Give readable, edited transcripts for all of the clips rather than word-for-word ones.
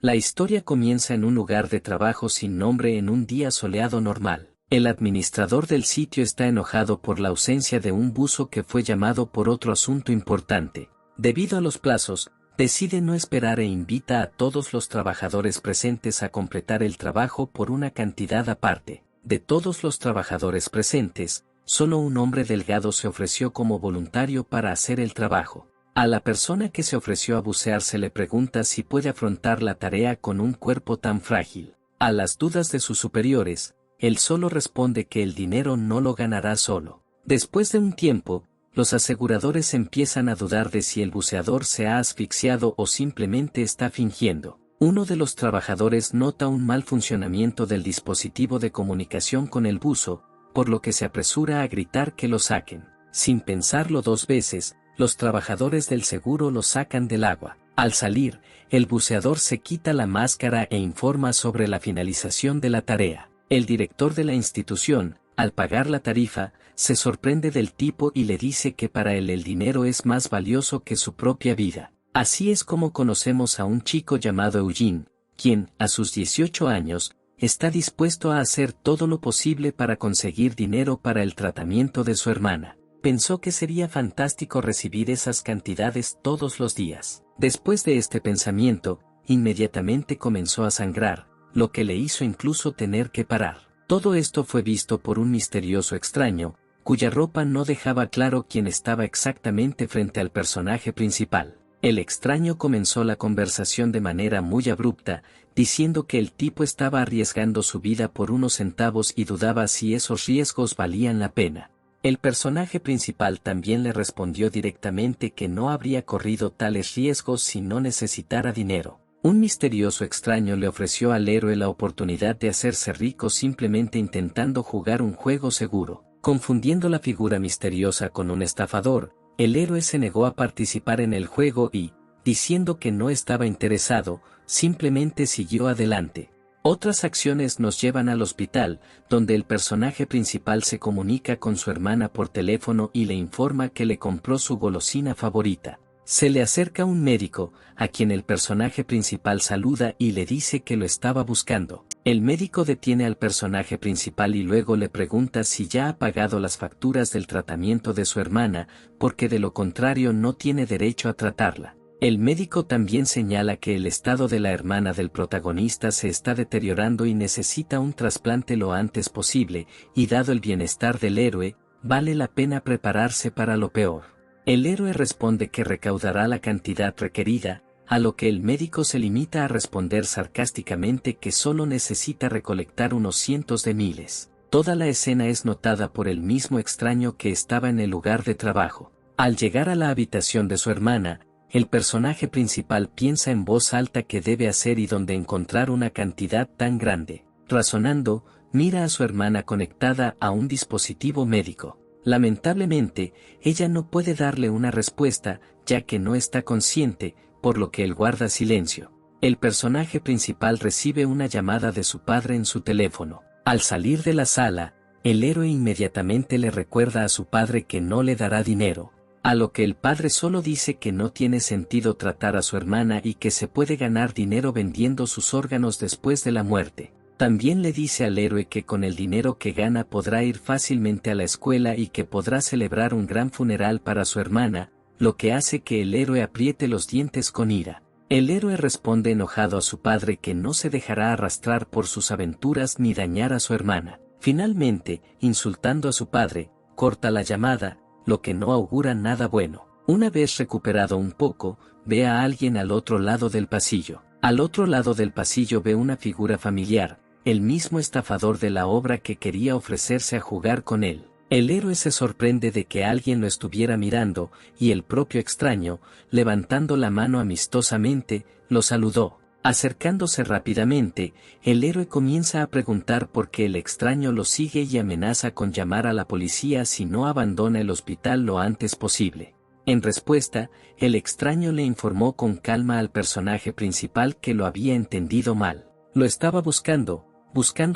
La historia comienza en un lugar de trabajo sin nombre en un día soleado normal. El administrador del sitio está enojado por la ausencia de un buzo que fue llamado por otro asunto importante. Debido a los plazos, decide no esperar e invita a todos los trabajadores presentes a completar el trabajo por una cantidad aparte. De todos los trabajadores presentes, solo un hombre delgado se ofreció como voluntario para hacer el trabajo. A la persona que se ofreció a bucear se le pregunta si puede afrontar la tarea con un cuerpo tan frágil. A las dudas de sus superiores, él solo responde que el dinero no lo ganará solo. Después de un tiempo, los aseguradores empiezan a dudar de si el buceador se ha asfixiado o simplemente está fingiendo. Uno de los trabajadores nota un mal funcionamiento del dispositivo de comunicación con el buzo, por lo que se apresura a gritar que lo saquen. Sin pensarlo dos veces, los trabajadores del seguro lo sacan del agua. Al salir, el buceador se quita la máscara e informa sobre la finalización de la tarea. El director de la institución, al pagar la tarifa, se sorprende del tipo y le dice que para él el dinero es más valioso que su propia vida. Así es como conocemos a un chico llamado Eugene, quien, a sus 18 años, está dispuesto a hacer todo lo posible para conseguir dinero para el tratamiento de su hermana. Pensó que sería fantástico recibir esas cantidades todos los días. Después de este pensamiento, inmediatamente comenzó a sangrar, lo que le hizo incluso tener que parar. Todo esto fue visto por un misterioso extraño, cuya ropa no dejaba claro quién estaba exactamente frente al personaje principal. El extraño comenzó la conversación de manera muy abrupta, diciendo que el tipo estaba arriesgando su vida por unos centavos y dudaba si esos riesgos valían la pena. El personaje principal también le respondió directamente que no habría corrido tales riesgos si no necesitara dinero. Un misterioso extraño le ofreció al héroe la oportunidad de hacerse rico simplemente intentando jugar un juego seguro. Confundiendo la figura misteriosa con un estafador, el héroe se negó a participar en el juego y, diciendo que no estaba interesado, simplemente siguió adelante. Otras acciones nos llevan al hospital, donde el personaje principal se comunica con su hermana por teléfono y le informa que le compró su golosina favorita. Se le acerca un médico, a quien el personaje principal saluda y le dice que lo estaba buscando. El médico detiene al personaje principal y luego le pregunta si ya ha pagado las facturas del tratamiento de su hermana, porque de lo contrario no tiene derecho a tratarla. El médico también señala que el estado de la hermana del protagonista se está deteriorando y necesita un trasplante lo antes posible, y dado el bienestar del héroe, vale la pena prepararse para lo peor. El héroe responde que recaudará la cantidad requerida, a lo que el médico se limita a responder sarcásticamente que solo necesita recolectar unos cientos de miles. Toda la escena es notada por el mismo extraño que estaba en el lugar de trabajo. Al llegar a la habitación de su hermana, el personaje principal piensa en voz alta qué debe hacer y dónde encontrar una cantidad tan grande. Razonando, mira a su hermana conectada a un dispositivo médico. Lamentablemente, ella no puede darle una respuesta, ya que no está consciente, por lo que él guarda silencio. El personaje principal recibe una llamada de su padre en su teléfono. Al salir de la sala, el héroe inmediatamente le recuerda a su padre que no le dará dinero, a lo que el padre solo dice que no tiene sentido tratar a su hermana y que se puede ganar dinero vendiendo sus órganos después de la muerte. También le dice al héroe que con el dinero que gana podrá ir fácilmente a la escuela y que podrá celebrar un gran funeral para su hermana, lo que hace que el héroe apriete los dientes con ira. El héroe responde enojado a su padre que no se dejará arrastrar por sus aventuras ni dañar a su hermana. Finalmente, insultando a su padre, corta la llamada, lo que no augura nada bueno. Una vez recuperado un poco, ve a alguien al otro lado del pasillo. Al otro lado del pasillo ve una figura familiar, el mismo estafador de la obra que quería ofrecerse a jugar con él. El héroe se sorprende de que alguien lo estuviera mirando, y el propio extraño, levantando la mano amistosamente, lo saludó. Acercándose rápidamente, el héroe comienza a preguntar por qué el extraño lo sigue y amenaza con llamar a la policía si no abandona el hospital lo antes posible. En respuesta, el extraño le informó con calma al personaje principal que lo había entendido mal. Lo estaba buscando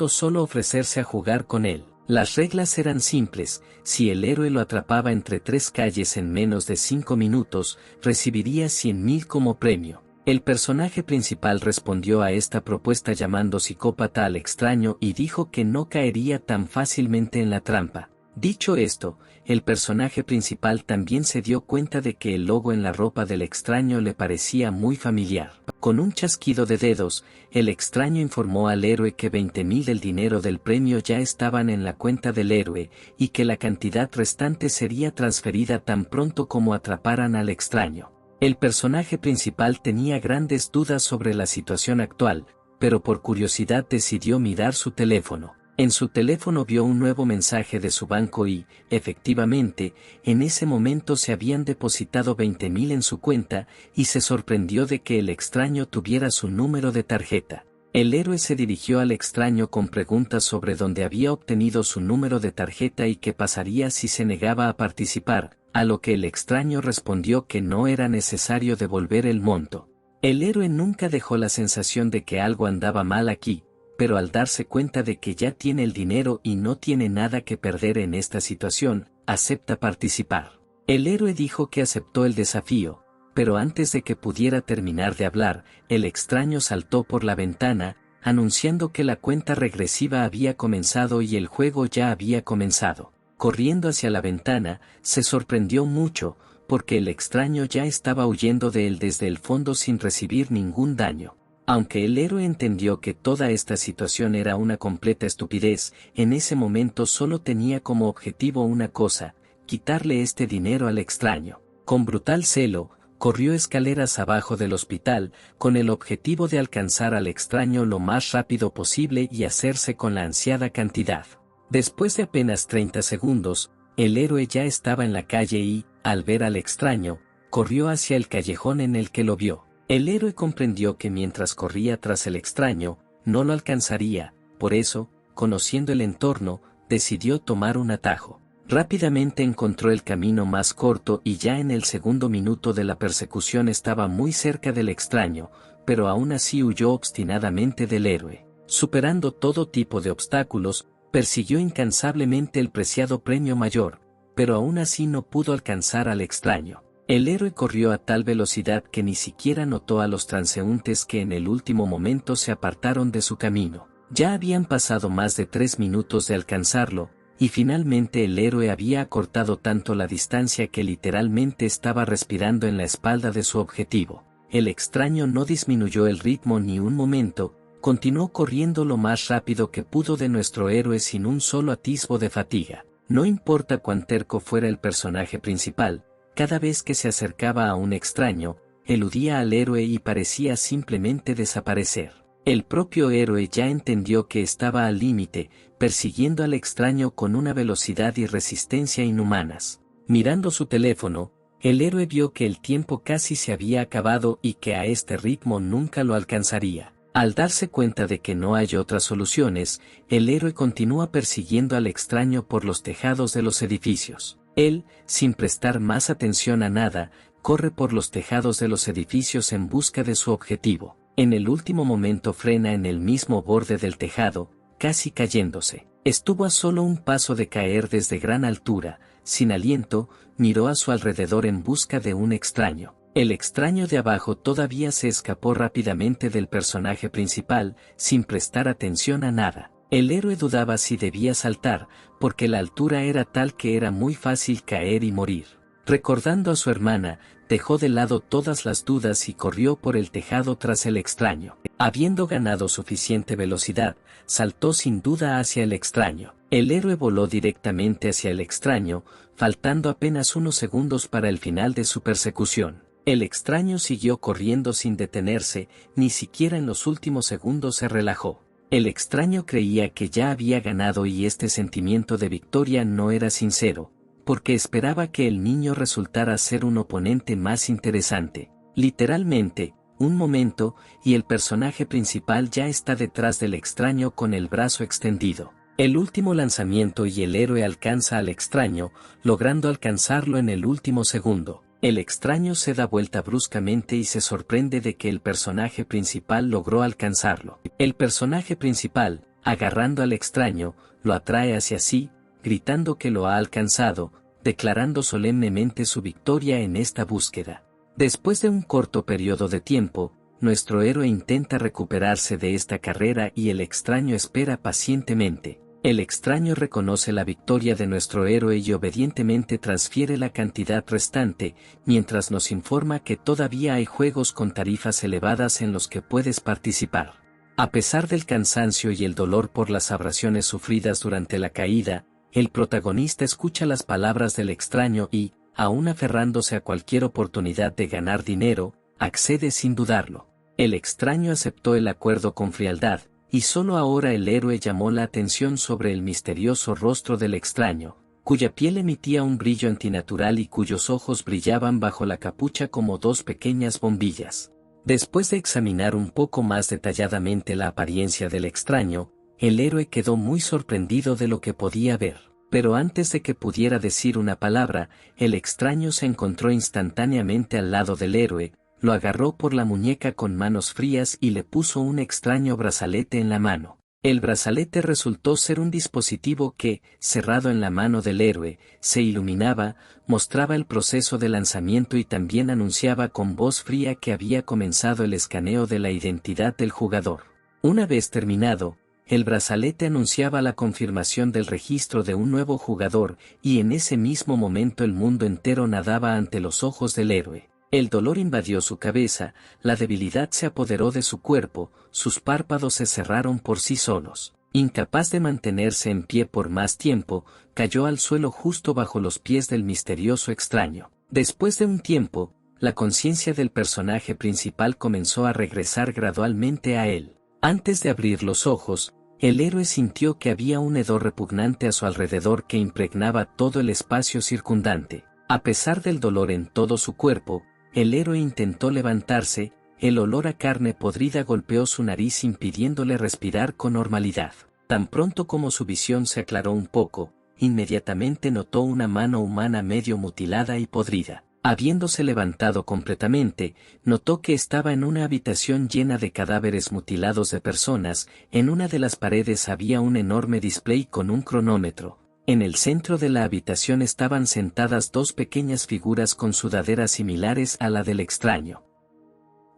solo ofrecerse a jugar con él. Las reglas eran simples: si el héroe lo atrapaba entre 3 calles en menos de 5 minutos, recibiría 100.000 como premio. El personaje principal respondió a esta propuesta llamando psicópata al extraño y dijo que no caería tan fácilmente en la trampa. Dicho esto, el personaje principal también se dio cuenta de que el logo en la ropa del extraño le parecía muy familiar. Con un chasquido de dedos, el extraño informó al héroe que 20.000 del dinero del premio ya estaban en la cuenta del héroe, y que la cantidad restante sería transferida tan pronto como atraparan al extraño. El personaje principal tenía grandes dudas sobre la situación actual, pero por curiosidad decidió mirar su teléfono. En su teléfono vio un nuevo mensaje de su banco y, efectivamente, en ese momento se habían depositado 20.000 en su cuenta, y se sorprendió de que el extraño tuviera su número de tarjeta. El héroe se dirigió al extraño con preguntas sobre dónde había obtenido su número de tarjeta y qué pasaría si se negaba a participar, a lo que el extraño respondió que no era necesario devolver el monto. El héroe nunca dejó la sensación de que algo andaba mal aquí, pero al darse cuenta de que ya tiene el dinero y no tiene nada que perder en esta situación, acepta participar. El héroe dijo que aceptó el desafío, pero antes de que pudiera terminar de hablar, el extraño saltó por la ventana, anunciando que la cuenta regresiva había comenzado y el juego ya había comenzado. Corriendo hacia la ventana, se sorprendió mucho, porque el extraño ya estaba huyendo de él desde el fondo sin recibir ningún daño. Aunque el héroe entendió que toda esta situación era una completa estupidez, en ese momento solo tenía como objetivo una cosa: quitarle este dinero al extraño. Con brutal celo, corrió escaleras abajo del hospital, con el objetivo de alcanzar al extraño lo más rápido posible y hacerse con la ansiada cantidad. Después de apenas 30 segundos, el héroe ya estaba en la calle y, al ver al extraño, corrió hacia el callejón en el que lo vio. El héroe comprendió que mientras corría tras el extraño, no lo alcanzaría, por eso, conociendo el entorno, decidió tomar un atajo. Rápidamente encontró el camino más corto y ya en el segundo minuto de la persecución estaba muy cerca del extraño, pero aún así huyó obstinadamente del héroe. Superando todo tipo de obstáculos, persiguió incansablemente el preciado premio mayor, pero aún así no pudo alcanzar al extraño. El héroe corrió a tal velocidad que ni siquiera notó a los transeúntes que en el último momento se apartaron de su camino. Ya habían pasado más de 3 minutos de alcanzarlo, y finalmente el héroe había acortado tanto la distancia que literalmente estaba respirando en la espalda de su objetivo. El extraño no disminuyó el ritmo ni un momento, continuó corriendo lo más rápido que pudo de nuestro héroe sin un solo atisbo de fatiga. No importa cuán terco fuera el personaje principal, cada vez que se acercaba a un extraño, eludía al héroe y parecía simplemente desaparecer. El propio héroe ya entendió que estaba al límite, persiguiendo al extraño con una velocidad y resistencia inhumanas. Mirando su teléfono, el héroe vio que el tiempo casi se había acabado y que a este ritmo nunca lo alcanzaría. Al darse cuenta de que no hay otras soluciones, el héroe continúa persiguiendo al extraño por los tejados de los edificios. Él, sin prestar más atención a nada, corre por los tejados de los edificios en busca de su objetivo. En el último momento frena en el mismo borde del tejado, casi cayéndose. Estuvo a solo un paso de caer desde gran altura, sin aliento, miró a su alrededor en busca de un extraño. El extraño de abajo todavía se escapó rápidamente del personaje principal, sin prestar atención a nada. El héroe dudaba si debía saltar, porque la altura era tal que era muy fácil caer y morir. Recordando a su hermana, dejó de lado todas las dudas y corrió por el tejado tras el extraño. Habiendo ganado suficiente velocidad, saltó sin duda hacia el extraño. El héroe voló directamente hacia el extraño, faltando apenas unos segundos para el final de su persecución. El extraño siguió corriendo sin detenerse, ni siquiera en los últimos segundos se relajó. El extraño creía que ya había ganado y este sentimiento de victoria no era sincero, porque esperaba que el niño resultara ser un oponente más interesante. Literalmente, un momento, y el personaje principal ya está detrás del extraño con el brazo extendido. El último lanzamiento y el héroe alcanza al extraño, logrando alcanzarlo en el último segundo. El extraño se da vuelta bruscamente y se sorprende de que el personaje principal logró alcanzarlo. El personaje principal, agarrando al extraño, lo atrae hacia sí, gritando que lo ha alcanzado, declarando solemnemente su victoria en esta búsqueda. Después de un corto periodo de tiempo, nuestro héroe intenta recuperarse de esta carrera y el extraño espera pacientemente. El extraño reconoce la victoria de nuestro héroe y obedientemente transfiere la cantidad restante, mientras nos informa que todavía hay juegos con tarifas elevadas en los que puedes participar. A pesar del cansancio y el dolor por las abrasiones sufridas durante la caída, el protagonista escucha las palabras del extraño y, aún aferrándose a cualquier oportunidad de ganar dinero, accede sin dudarlo. El extraño aceptó el acuerdo con frialdad, y solo ahora el héroe llamó la atención sobre el misterioso rostro del extraño, cuya piel emitía un brillo antinatural y cuyos ojos brillaban bajo la capucha como dos pequeñas bombillas. Después de examinar un poco más detalladamente la apariencia del extraño, el héroe quedó muy sorprendido de lo que podía ver. Pero antes de que pudiera decir una palabra, el extraño se encontró instantáneamente al lado del héroe, lo agarró por la muñeca con manos frías y le puso un extraño brazalete en la mano. El brazalete resultó ser un dispositivo que, cerrado en la mano del héroe, se iluminaba, mostraba el proceso de lanzamiento y también anunciaba con voz fría que había comenzado el escaneo de la identidad del jugador. Una vez terminado, el brazalete anunciaba la confirmación del registro de un nuevo jugador, y en ese mismo momento el mundo entero nadaba ante los ojos del héroe. El dolor invadió su cabeza, la debilidad se apoderó de su cuerpo, sus párpados se cerraron por sí solos. Incapaz de mantenerse en pie por más tiempo, cayó al suelo justo bajo los pies del misterioso extraño. Después de un tiempo, la conciencia del personaje principal comenzó a regresar gradualmente a él. Antes de abrir los ojos, el héroe sintió que había un hedor repugnante a su alrededor que impregnaba todo el espacio circundante. A pesar del dolor en todo su cuerpo, el héroe intentó levantarse, el olor a carne podrida golpeó su nariz impidiéndole respirar con normalidad. Tan pronto como su visión se aclaró un poco, inmediatamente notó una mano humana medio mutilada y podrida. Habiéndose levantado completamente, notó que estaba en una habitación llena de cadáveres mutilados de personas, en una de las paredes había un enorme display con un cronómetro. En el centro de la habitación estaban sentadas dos pequeñas figuras con sudaderas similares a la del extraño.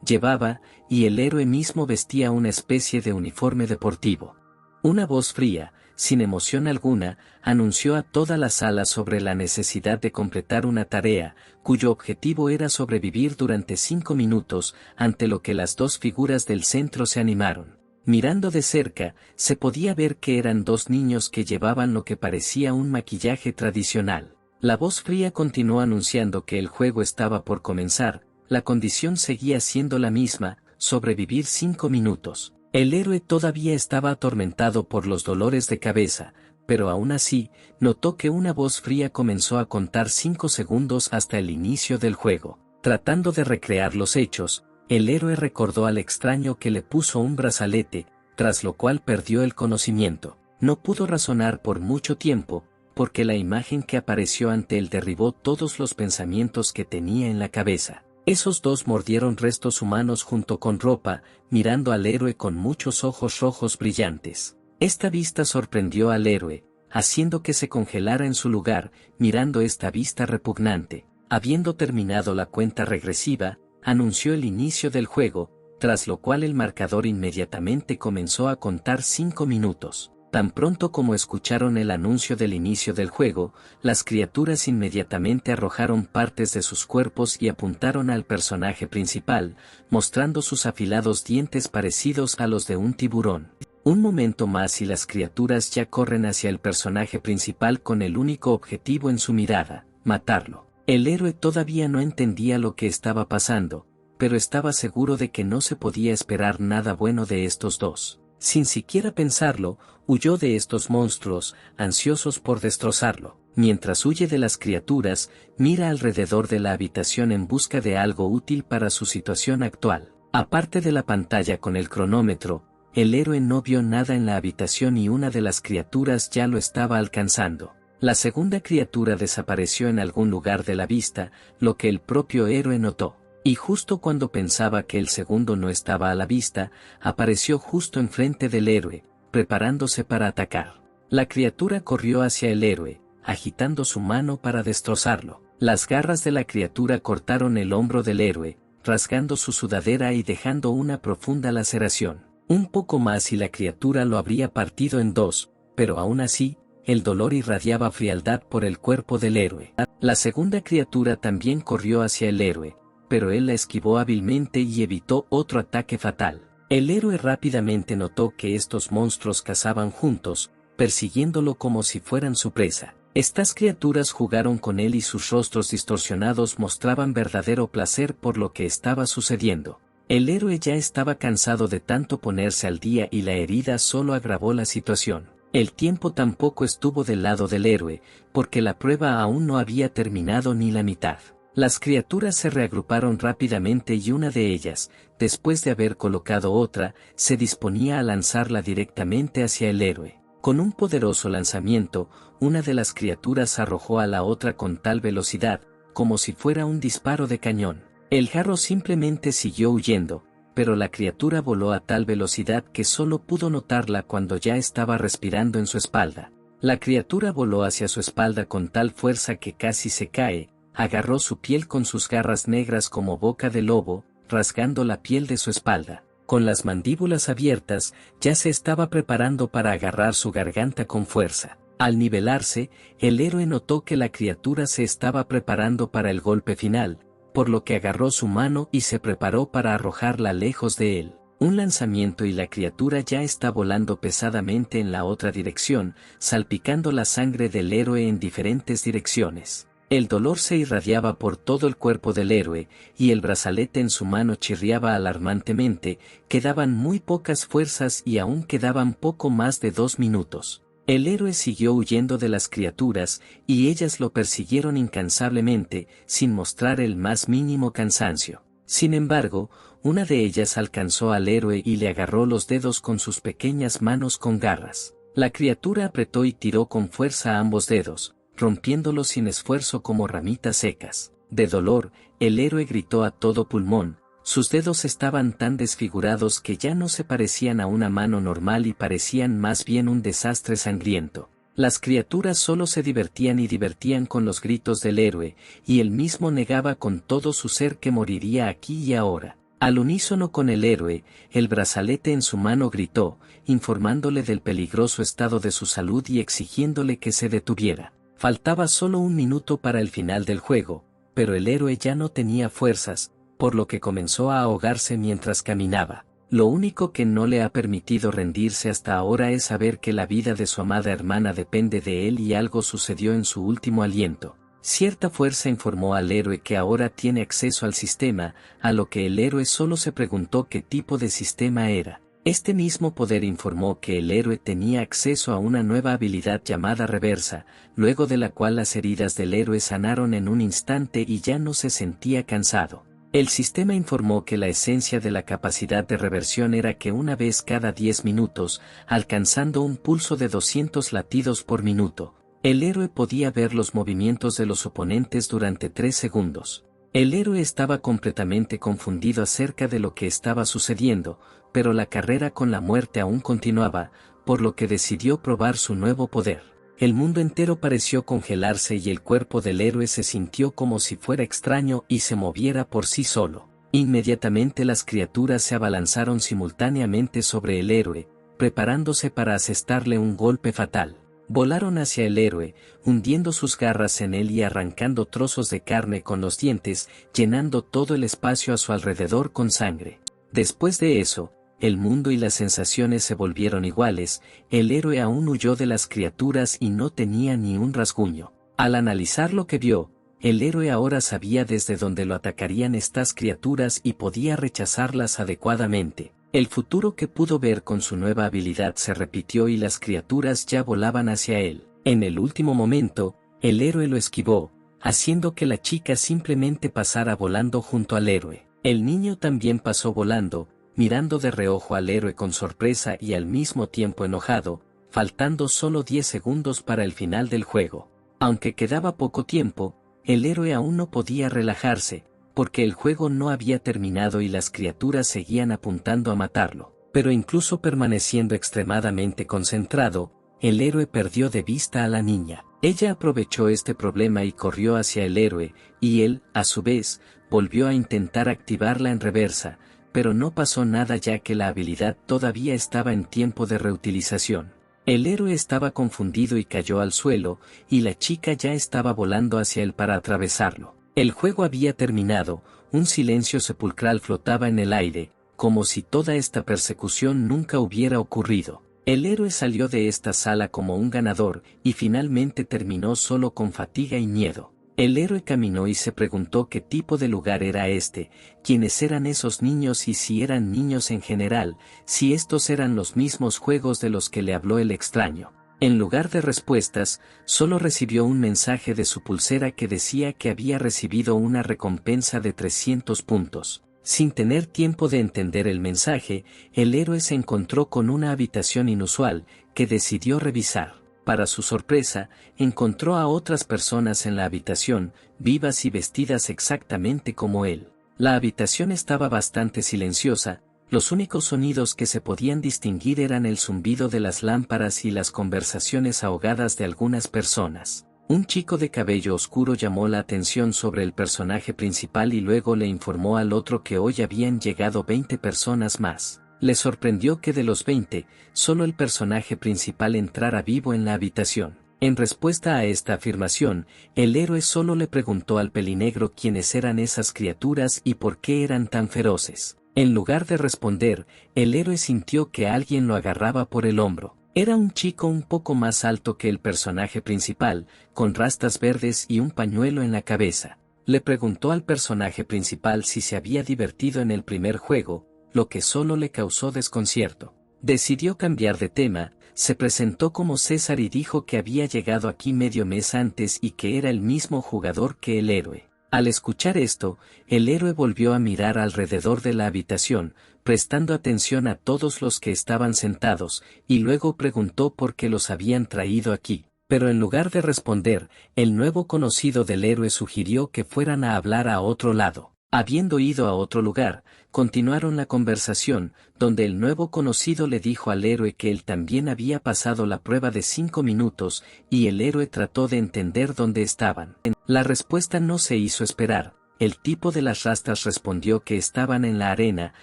Llevaba, y el héroe mismo vestía una especie de uniforme deportivo. Una voz fría, sin emoción alguna, anunció a toda la sala sobre la necesidad de completar una tarea, cuyo objetivo era sobrevivir durante 5 minutos, ante lo que las dos figuras del centro se animaron. Mirando de cerca, se podía ver que eran dos niños que llevaban lo que parecía un maquillaje tradicional. La voz fría continuó anunciando que el juego estaba por comenzar, la condición seguía siendo la misma, sobrevivir 5 minutos. El héroe todavía estaba atormentado por los dolores de cabeza, pero aún así, notó que una voz fría comenzó a contar 5 segundos hasta el inicio del juego. Tratando de recrear los hechos, el héroe recordó al extraño que le puso un brazalete, tras lo cual perdió el conocimiento. No pudo razonar por mucho tiempo, porque la imagen que apareció ante él derribó todos los pensamientos que tenía en la cabeza. Esos dos mordieron restos humanos junto con ropa, mirando al héroe con muchos ojos rojos brillantes. Esta vista sorprendió al héroe, haciendo que se congelara en su lugar, mirando esta vista repugnante. Habiendo terminado la cuenta regresiva, anunció el inicio del juego, tras lo cual el marcador inmediatamente comenzó a contar 5 minutos. Tan pronto como escucharon el anuncio del inicio del juego, las criaturas inmediatamente arrojaron partes de sus cuerpos y apuntaron al personaje principal, mostrando sus afilados dientes parecidos a los de un tiburón. Un momento más y las criaturas ya corren hacia el personaje principal con el único objetivo en su mirada, matarlo. El héroe todavía no entendía lo que estaba pasando, pero estaba seguro de que no se podía esperar nada bueno de estos dos. Sin siquiera pensarlo, huyó de estos monstruos, ansiosos por destrozarlo. Mientras huye de las criaturas, mira alrededor de la habitación en busca de algo útil para su situación actual. Aparte de la pantalla con el cronómetro, el héroe no vio nada en la habitación y una de las criaturas ya lo estaba alcanzando. La segunda criatura desapareció en algún lugar de la vista, lo que el propio héroe notó. Y justo cuando pensaba que el segundo no estaba a la vista, apareció justo enfrente del héroe, preparándose para atacar. La criatura corrió hacia el héroe, agitando su mano para destrozarlo. Las garras de la criatura cortaron el hombro del héroe, rasgando su sudadera y dejando una profunda laceración. Un poco más y la criatura lo habría partido en dos, pero aún así, el dolor irradiaba frialdad por el cuerpo del héroe. La segunda criatura también corrió hacia el héroe, pero él la esquivó hábilmente y evitó otro ataque fatal. El héroe rápidamente notó que estos monstruos cazaban juntos, persiguiéndolo como si fueran su presa. Estas criaturas jugaron con él y sus rostros distorsionados mostraban verdadero placer por lo que estaba sucediendo. El héroe ya estaba cansado de tanto ponerse al día y la herida solo agravó la situación. El tiempo tampoco estuvo del lado del héroe, porque la prueba aún no había terminado ni la mitad. Las criaturas se reagruparon rápidamente y una de ellas, después de haber colocado otra, se disponía a lanzarla directamente hacia el héroe. Con un poderoso lanzamiento, una de las criaturas arrojó a la otra con tal velocidad, como si fuera un disparo de cañón. El jarro simplemente siguió huyendo, pero la criatura voló a tal velocidad que solo pudo notarla cuando ya estaba respirando en su espalda. La criatura voló hacia su espalda con tal fuerza que casi se cae, agarró su piel con sus garras negras como boca de lobo, rasgando la piel de su espalda. Con las mandíbulas abiertas, ya se estaba preparando para agarrar su garganta con fuerza. Al nivelarse, el héroe notó que la criatura se estaba preparando para el golpe final, por lo que agarró su mano y se preparó para arrojarla lejos de él. Un lanzamiento y la criatura ya está volando pesadamente en la otra dirección, salpicando la sangre del héroe en diferentes direcciones. El dolor se irradiaba por todo el cuerpo del héroe, y el brazalete en su mano chirriaba alarmantemente, quedaban muy pocas fuerzas y aún quedaban poco más de 2 minutos. El héroe siguió huyendo de las criaturas, y ellas lo persiguieron incansablemente, sin mostrar el más mínimo cansancio. Sin embargo, una de ellas alcanzó al héroe y le agarró los dedos con sus pequeñas manos con garras. La criatura apretó y tiró con fuerza ambos dedos, rompiéndolos sin esfuerzo como ramitas secas. De dolor, el héroe gritó a todo pulmón. Sus dedos estaban tan desfigurados que ya no se parecían a una mano normal y parecían más bien un desastre sangriento. Las criaturas solo se divertían y divertían con los gritos del héroe, y él mismo negaba con todo su ser que moriría aquí y ahora. Al unísono con el héroe, el brazalete en su mano gritó, informándole del peligroso estado de su salud y exigiéndole que se detuviera. Faltaba solo 1 minuto para el final del juego, pero el héroe ya no tenía fuerzas, por lo que comenzó a ahogarse mientras caminaba. Lo único que no le ha permitido rendirse hasta ahora es saber que la vida de su amada hermana depende de él y algo sucedió en su último aliento. Cierta fuerza informó al héroe que ahora tiene acceso al sistema, a lo que el héroe solo se preguntó qué tipo de sistema era. Este mismo poder informó que el héroe tenía acceso a una nueva habilidad llamada reversa, luego de la cual las heridas del héroe sanaron en un instante y ya no se sentía cansado. El sistema informó que la esencia de la capacidad de reversión era que una vez cada 10 minutos, alcanzando un pulso de 200 latidos por minuto, el héroe podía ver los movimientos de los oponentes durante 3 segundos. El héroe estaba completamente confundido acerca de lo que estaba sucediendo, pero la carrera con la muerte aún continuaba, por lo que decidió probar su nuevo poder. El mundo entero pareció congelarse y el cuerpo del héroe se sintió como si fuera extraño y se moviera por sí solo. Inmediatamente las criaturas se abalanzaron simultáneamente sobre el héroe, preparándose para asestarle un golpe fatal. Volaron hacia el héroe, hundiendo sus garras en él y arrancando trozos de carne con los dientes, llenando todo el espacio a su alrededor con sangre. Después de eso, el mundo y las sensaciones se volvieron iguales, el héroe aún huyó de las criaturas y no tenía ni un rasguño. Al analizar lo que vio, el héroe ahora sabía desde dónde lo atacarían estas criaturas y podía rechazarlas adecuadamente. El futuro que pudo ver con su nueva habilidad se repitió y las criaturas ya volaban hacia él. En el último momento, el héroe lo esquivó, haciendo que la chica simplemente pasara volando junto al héroe. El niño también pasó volando, mirando de reojo al héroe con sorpresa y al mismo tiempo enojado, faltando solo 10 segundos para el final del juego. Aunque quedaba poco tiempo, el héroe aún no podía relajarse, porque el juego no había terminado y las criaturas seguían apuntando a matarlo. Pero incluso permaneciendo extremadamente concentrado, el héroe perdió de vista a la niña. Ella aprovechó este problema y corrió hacia el héroe, y él, a su vez, volvió a intentar activarla en reversa, pero no pasó nada ya que la habilidad todavía estaba en tiempo de reutilización. El héroe estaba confundido y cayó al suelo, y la chica ya estaba volando hacia él para atravesarlo. El juego había terminado, un silencio sepulcral flotaba en el aire, como si toda esta persecución nunca hubiera ocurrido. El héroe salió de esta sala como un ganador, y finalmente terminó solo con fatiga y miedo. El héroe caminó y se preguntó qué tipo de lugar era este, quiénes eran esos niños y si eran niños en general, si estos eran los mismos juegos de los que le habló el extraño. En lugar de respuestas, solo recibió un mensaje de su pulsera que decía que había recibido una recompensa de 300 puntos. Sin tener tiempo de entender el mensaje, el héroe se encontró con una habitación inusual, que decidió revisar. Para su sorpresa, encontró a otras personas en la habitación, vivas y vestidas exactamente como él. La habitación estaba bastante silenciosa, los únicos sonidos que se podían distinguir eran el zumbido de las lámparas y las conversaciones ahogadas de algunas personas. Un chico de cabello oscuro llamó la atención sobre el personaje principal y luego le informó al otro que hoy habían llegado 20 personas más. Le sorprendió que de los 20, solo el personaje principal entrara vivo en la habitación. En respuesta a esta afirmación, el héroe solo le preguntó al pelinegro quiénes eran esas criaturas y por qué eran tan feroces. En lugar de responder, el héroe sintió que alguien lo agarraba por el hombro. Era un chico un poco más alto que el personaje principal, con rastas verdes y un pañuelo en la cabeza. Le preguntó al personaje principal si se había divertido en el primer juego, lo que solo le causó desconcierto. Decidió cambiar de tema, se presentó como César y dijo que había llegado aquí medio mes antes y que era el mismo jugador que el héroe. Al escuchar esto, el héroe volvió a mirar alrededor de la habitación, prestando atención a todos los que estaban sentados, y luego preguntó por qué los habían traído aquí. Pero en lugar de responder, el nuevo conocido del héroe sugirió que fueran a hablar a otro lado. Habiendo ido a otro lugar, continuaron la conversación, donde el nuevo conocido le dijo al héroe que él también había pasado la prueba de 5 minutos, y el héroe trató de entender dónde estaban. La respuesta no se hizo esperar. El tipo de las rastas respondió que estaban en la arena,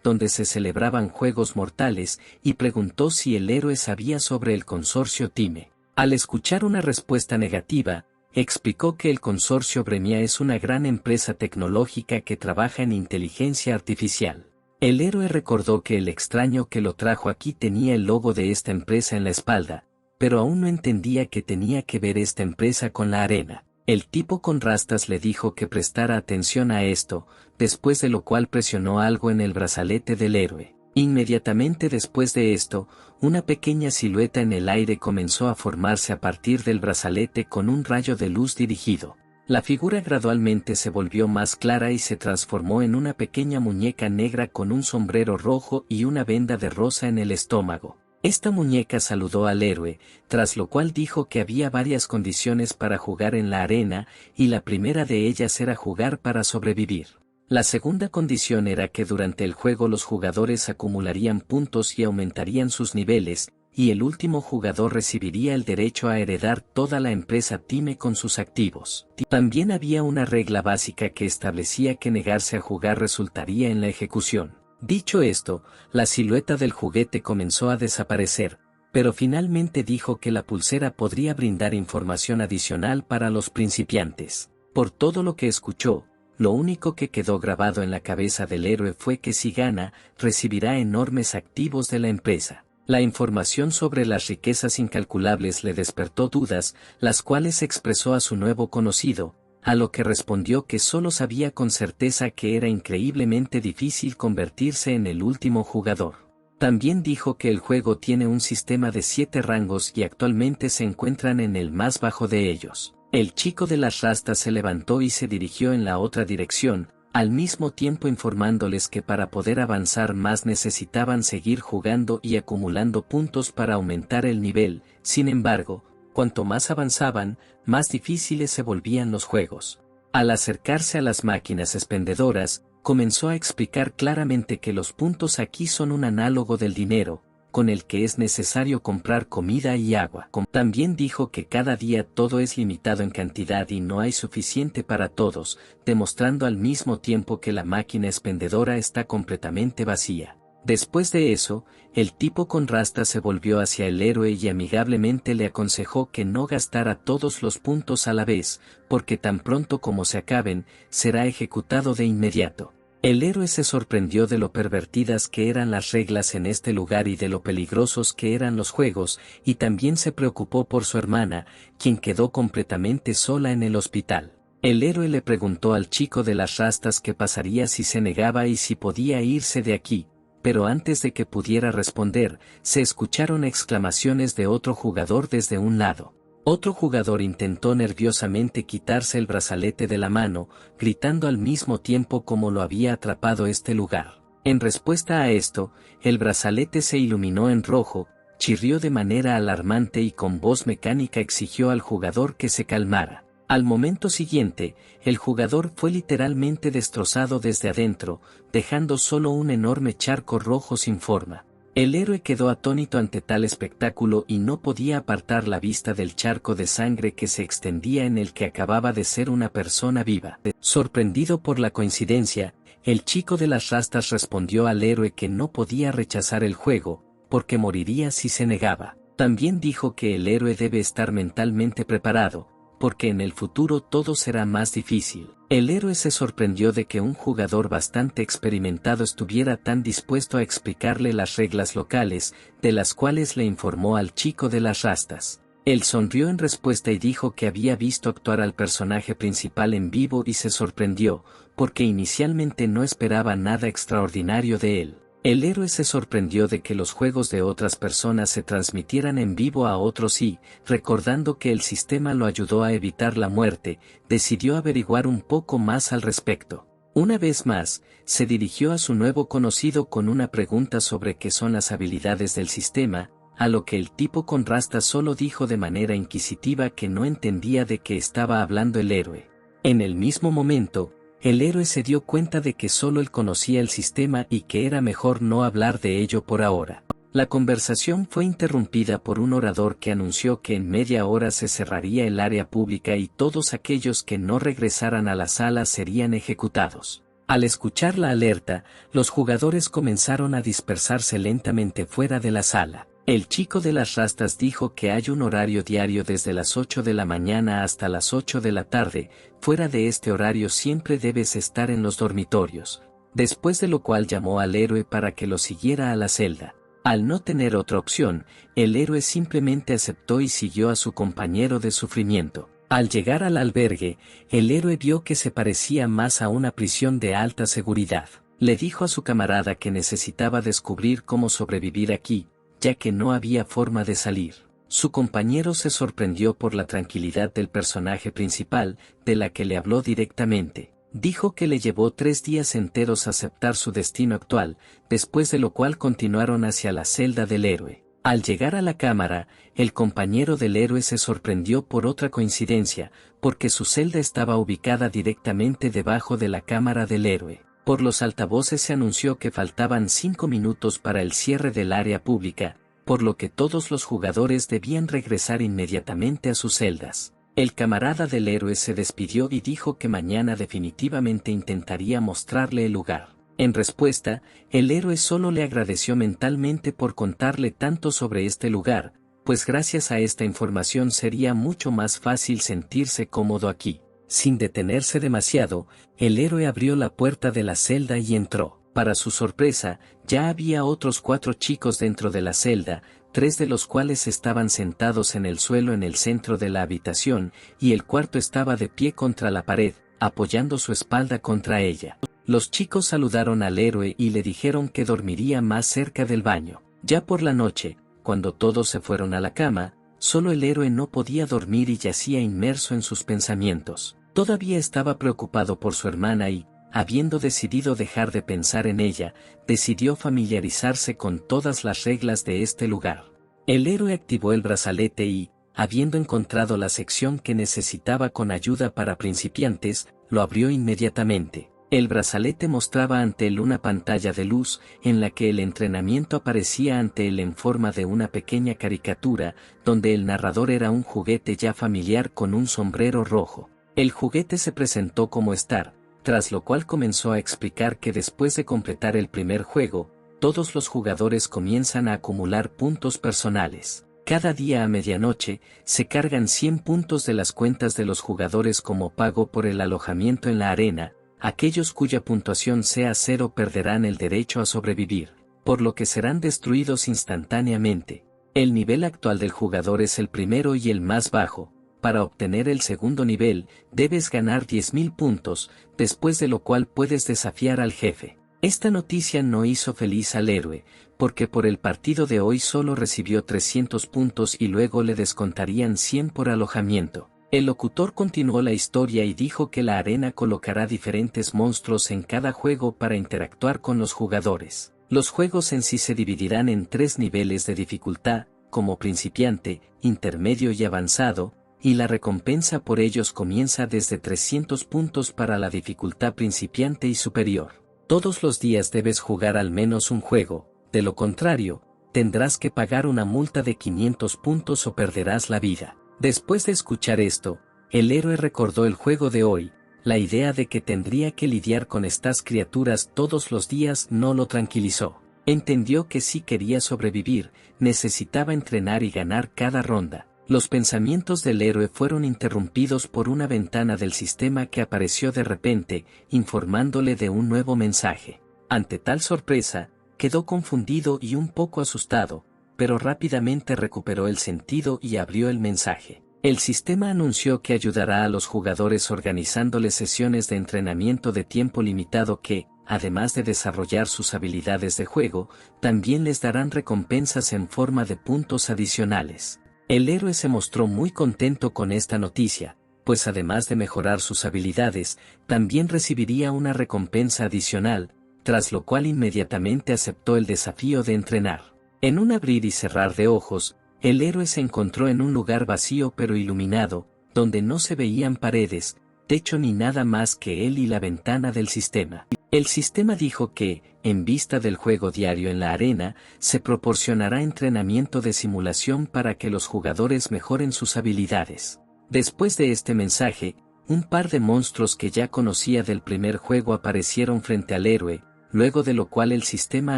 donde se celebraban juegos mortales, y preguntó si el héroe sabía sobre el consorcio Time. Al escuchar una respuesta negativa, explicó que el consorcio Bremia es una gran empresa tecnológica que trabaja en inteligencia artificial. El héroe recordó que el extraño que lo trajo aquí tenía el logo de esta empresa en la espalda, pero aún no entendía qué tenía que ver esta empresa con la arena. El tipo con rastas le dijo que prestara atención a esto, después de lo cual presionó algo en el brazalete del héroe. Inmediatamente después de esto, una pequeña silueta en el aire comenzó a formarse a partir del brazalete con un rayo de luz dirigido. La figura gradualmente se volvió más clara y se transformó en una pequeña muñeca negra con un sombrero rojo y una venda de rosa en el estómago. Esta muñeca saludó al héroe, tras lo cual dijo que había varias condiciones para jugar en la arena, y la primera de ellas era jugar para sobrevivir. La segunda condición era que durante el juego los jugadores acumularían puntos y aumentarían sus niveles, y el último jugador recibiría el derecho a heredar toda la empresa Time con sus activos. También había una regla básica que establecía que negarse a jugar resultaría en la ejecución. Dicho esto, la silueta del juguete comenzó a desaparecer, pero finalmente dijo que la pulsera podría brindar información adicional para los principiantes. Por todo lo que escuchó, lo único que quedó grabado en la cabeza del héroe fue que si gana, recibirá enormes activos de la empresa. La información sobre las riquezas incalculables le despertó dudas, las cuales expresó a su nuevo conocido, a lo que respondió que solo sabía con certeza que era increíblemente difícil convertirse en el último jugador. También dijo que el juego tiene un sistema de 7 rangos y actualmente se encuentran en el más bajo de ellos. El chico de las rastas se levantó y se dirigió en la otra dirección, al mismo tiempo informándoles que para poder avanzar más necesitaban seguir jugando y acumulando puntos para aumentar el nivel. Sin embargo, cuanto más avanzaban, más difíciles se volvían los juegos. Al acercarse a las máquinas expendedoras, comenzó a explicar claramente que los puntos aquí son un análogo del dinero, con el que es necesario comprar comida y agua. También dijo que cada día todo es limitado en cantidad y no hay suficiente para todos, demostrando al mismo tiempo que la máquina expendedora está completamente vacía. Después de eso, el tipo con rastas se volvió hacia el héroe y amigablemente le aconsejó que no gastara todos los puntos a la vez, porque tan pronto como se acaben, será ejecutado de inmediato. El héroe se sorprendió de lo pervertidas que eran las reglas en este lugar y de lo peligrosos que eran los juegos, y también se preocupó por su hermana, quien quedó completamente sola en el hospital. El héroe le preguntó al chico de las rastas qué pasaría si se negaba y si podía irse de aquí, pero antes de que pudiera responder, se escucharon exclamaciones de otro jugador desde un lado. Otro jugador intentó nerviosamente quitarse el brazalete de la mano, gritando al mismo tiempo como lo había atrapado este lugar. En respuesta a esto, el brazalete se iluminó en rojo, chirrió de manera alarmante y con voz mecánica exigió al jugador que se calmara. Al momento siguiente, el jugador fue literalmente destrozado desde adentro, dejando solo un enorme charco rojo sin forma. El héroe quedó atónito ante tal espectáculo y no podía apartar la vista del charco de sangre que se extendía en el que acababa de ser una persona viva. Sorprendido por la coincidencia, el chico de las rastas respondió al héroe que no podía rechazar el juego, porque moriría si se negaba. También dijo que el héroe debe estar mentalmente preparado, porque en el futuro todo será más difícil. El héroe se sorprendió de que un jugador bastante experimentado estuviera tan dispuesto a explicarle las reglas locales, de las cuales le informó al chico de las rastas. Él sonrió en respuesta y dijo que había visto actuar al personaje principal en vivo y se sorprendió, porque inicialmente no esperaba nada extraordinario de él. El héroe se sorprendió de que los juegos de otras personas se transmitieran en vivo a otros y, recordando que el sistema lo ayudó a evitar la muerte, decidió averiguar un poco más al respecto. Una vez más, se dirigió a su nuevo conocido con una pregunta sobre qué son las habilidades del sistema, a lo que el tipo con rastas solo dijo de manera inquisitiva que no entendía de qué estaba hablando el héroe. En el mismo momento, el héroe se dio cuenta de que solo él conocía el sistema y que era mejor no hablar de ello por ahora. La conversación fue interrumpida por un orador que anunció que en media hora se cerraría el área pública y todos aquellos que no regresaran a la sala serían ejecutados. Al escuchar la alerta, los jugadores comenzaron a dispersarse lentamente fuera de la sala. El chico de las rastas dijo que hay un horario diario desde las 8 de la mañana hasta las 8 de la tarde, fuera de este horario siempre debes estar en los dormitorios, después de lo cual llamó al héroe para que lo siguiera a la celda. Al no tener otra opción, el héroe simplemente aceptó y siguió a su compañero de sufrimiento. Al llegar al albergue, el héroe vio que se parecía más a una prisión de alta seguridad. Le dijo a su camarada que necesitaba descubrir cómo sobrevivir aquí, ya que no había forma de salir. Su compañero se sorprendió por la tranquilidad del personaje principal, de la que le habló directamente. Dijo que le llevó 3 días enteros aceptar su destino actual, después de lo cual continuaron hacia la celda del héroe. Al llegar a la cámara, el compañero del héroe se sorprendió por otra coincidencia, porque su celda estaba ubicada directamente debajo de la cámara del héroe. Por los altavoces se anunció que faltaban 5 minutos para el cierre del área pública, por lo que todos los jugadores debían regresar inmediatamente a sus celdas. El camarada del héroe se despidió y dijo que mañana definitivamente intentaría mostrarle el lugar. En respuesta, el héroe solo le agradeció mentalmente por contarle tanto sobre este lugar, pues gracias a esta información sería mucho más fácil sentirse cómodo aquí. Sin detenerse demasiado, el héroe abrió la puerta de la celda y entró. Para su sorpresa, ya había otros 4 chicos dentro de la celda, 3 de los cuales estaban sentados en el suelo en el centro de la habitación, y el cuarto estaba de pie contra la pared, apoyando su espalda contra ella. Los chicos saludaron al héroe y le dijeron que dormiría más cerca del baño. Ya por la noche, cuando todos se fueron a la cama, solo el héroe no podía dormir y yacía inmerso en sus pensamientos. Todavía estaba preocupado por su hermana y, habiendo decidido dejar de pensar en ella, decidió familiarizarse con todas las reglas de este lugar. El héroe activó el brazalete y, habiendo encontrado la sección que necesitaba con ayuda para principiantes, lo abrió inmediatamente. El brazalete mostraba ante él una pantalla de luz en la que el entrenamiento aparecía ante él en forma de una pequeña caricatura, donde el narrador era un juguete ya familiar con un sombrero rojo. El juguete se presentó como Star, tras lo cual comenzó a explicar que después de completar el primer juego, todos los jugadores comienzan a acumular puntos personales. Cada día a medianoche, se cargan 100 puntos de las cuentas de los jugadores como pago por el alojamiento en la arena. Aquellos cuya puntuación sea 0 perderán el derecho a sobrevivir, por lo que serán destruidos instantáneamente. El nivel actual del jugador es el primero y el más bajo. Para obtener el segundo nivel, debes ganar 10.000 puntos, después de lo cual puedes desafiar al jefe. Esta noticia no hizo feliz al héroe, porque por el partido de hoy solo recibió 300 puntos y luego le descontarían 100 por alojamiento. El locutor continuó la historia y dijo que la arena colocará diferentes monstruos en cada juego para interactuar con los jugadores. Los juegos en sí se dividirán en 3 niveles de dificultad, como principiante, intermedio y avanzado, y la recompensa por ellos comienza desde 300 puntos para la dificultad principiante y superior. Todos los días debes jugar al menos un juego, de lo contrario, tendrás que pagar una multa de 500 puntos o perderás la vida. Después de escuchar esto, el héroe recordó el juego de hoy. La idea de que tendría que lidiar con estas criaturas todos los días no lo tranquilizó. Entendió que si quería sobrevivir, necesitaba entrenar y ganar cada ronda. Los pensamientos del héroe fueron interrumpidos por una ventana del sistema que apareció de repente, informándole de un nuevo mensaje. Ante tal sorpresa, quedó confundido y un poco asustado, pero rápidamente recuperó el sentido y abrió el mensaje. El sistema anunció que ayudará a los jugadores organizándoles sesiones de entrenamiento de tiempo limitado que, además de desarrollar sus habilidades de juego, también les darán recompensas en forma de puntos adicionales. El héroe se mostró muy contento con esta noticia, pues además de mejorar sus habilidades, también recibiría una recompensa adicional, tras lo cual inmediatamente aceptó el desafío de entrenar. En un abrir y cerrar de ojos, el héroe se encontró en un lugar vacío pero iluminado, donde no se veían paredes, techo ni nada más que él y la ventana del sistema. El sistema dijo que, en vista del juego diario en la arena, se proporcionará entrenamiento de simulación para que los jugadores mejoren sus habilidades. Después de este mensaje, un par de monstruos que ya conocía del primer juego aparecieron frente al héroe, luego de lo cual el sistema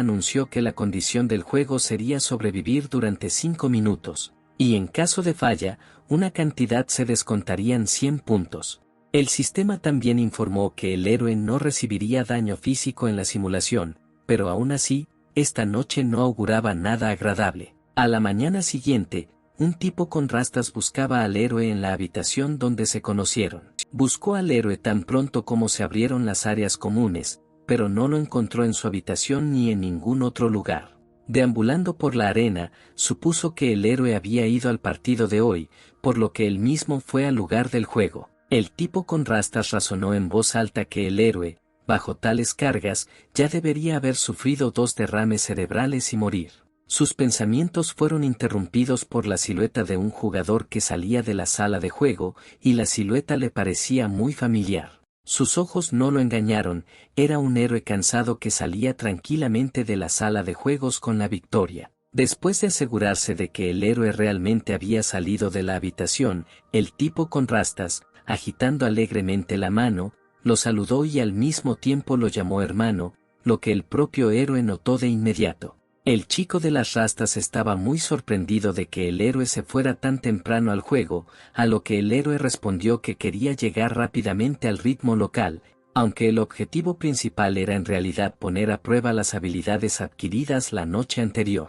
anunció que la condición del juego sería sobrevivir durante 5 minutos, y en caso de falla, una cantidad se descontarían 100 puntos. El sistema también informó que el héroe no recibiría daño físico en la simulación, pero aún así, esta noche no auguraba nada agradable. A la mañana siguiente, un tipo con rastas buscaba al héroe en la habitación donde se conocieron. Buscó al héroe tan pronto como se abrieron las áreas comunes, pero no lo encontró en su habitación ni en ningún otro lugar. Deambulando por la arena, supuso que el héroe había ido al partido de hoy, por lo que él mismo fue al lugar del juego. El tipo con rastas razonó en voz alta que el héroe, bajo tales cargas, ya debería haber sufrido 2 derrames cerebrales y morir. Sus pensamientos fueron interrumpidos por la silueta de un jugador que salía de la sala de juego, y la silueta le parecía muy familiar. Sus ojos no lo engañaron, era un héroe cansado que salía tranquilamente de la sala de juegos con la victoria. Después de asegurarse de que el héroe realmente había salido de la habitación, el tipo con rastas, agitando alegremente la mano, lo saludó y al mismo tiempo lo llamó hermano, lo que el propio héroe notó de inmediato. El chico de las rastas estaba muy sorprendido de que el héroe se fuera tan temprano al juego, a lo que el héroe respondió que quería llegar rápidamente al ritmo local, aunque el objetivo principal era en realidad poner a prueba las habilidades adquiridas la noche anterior.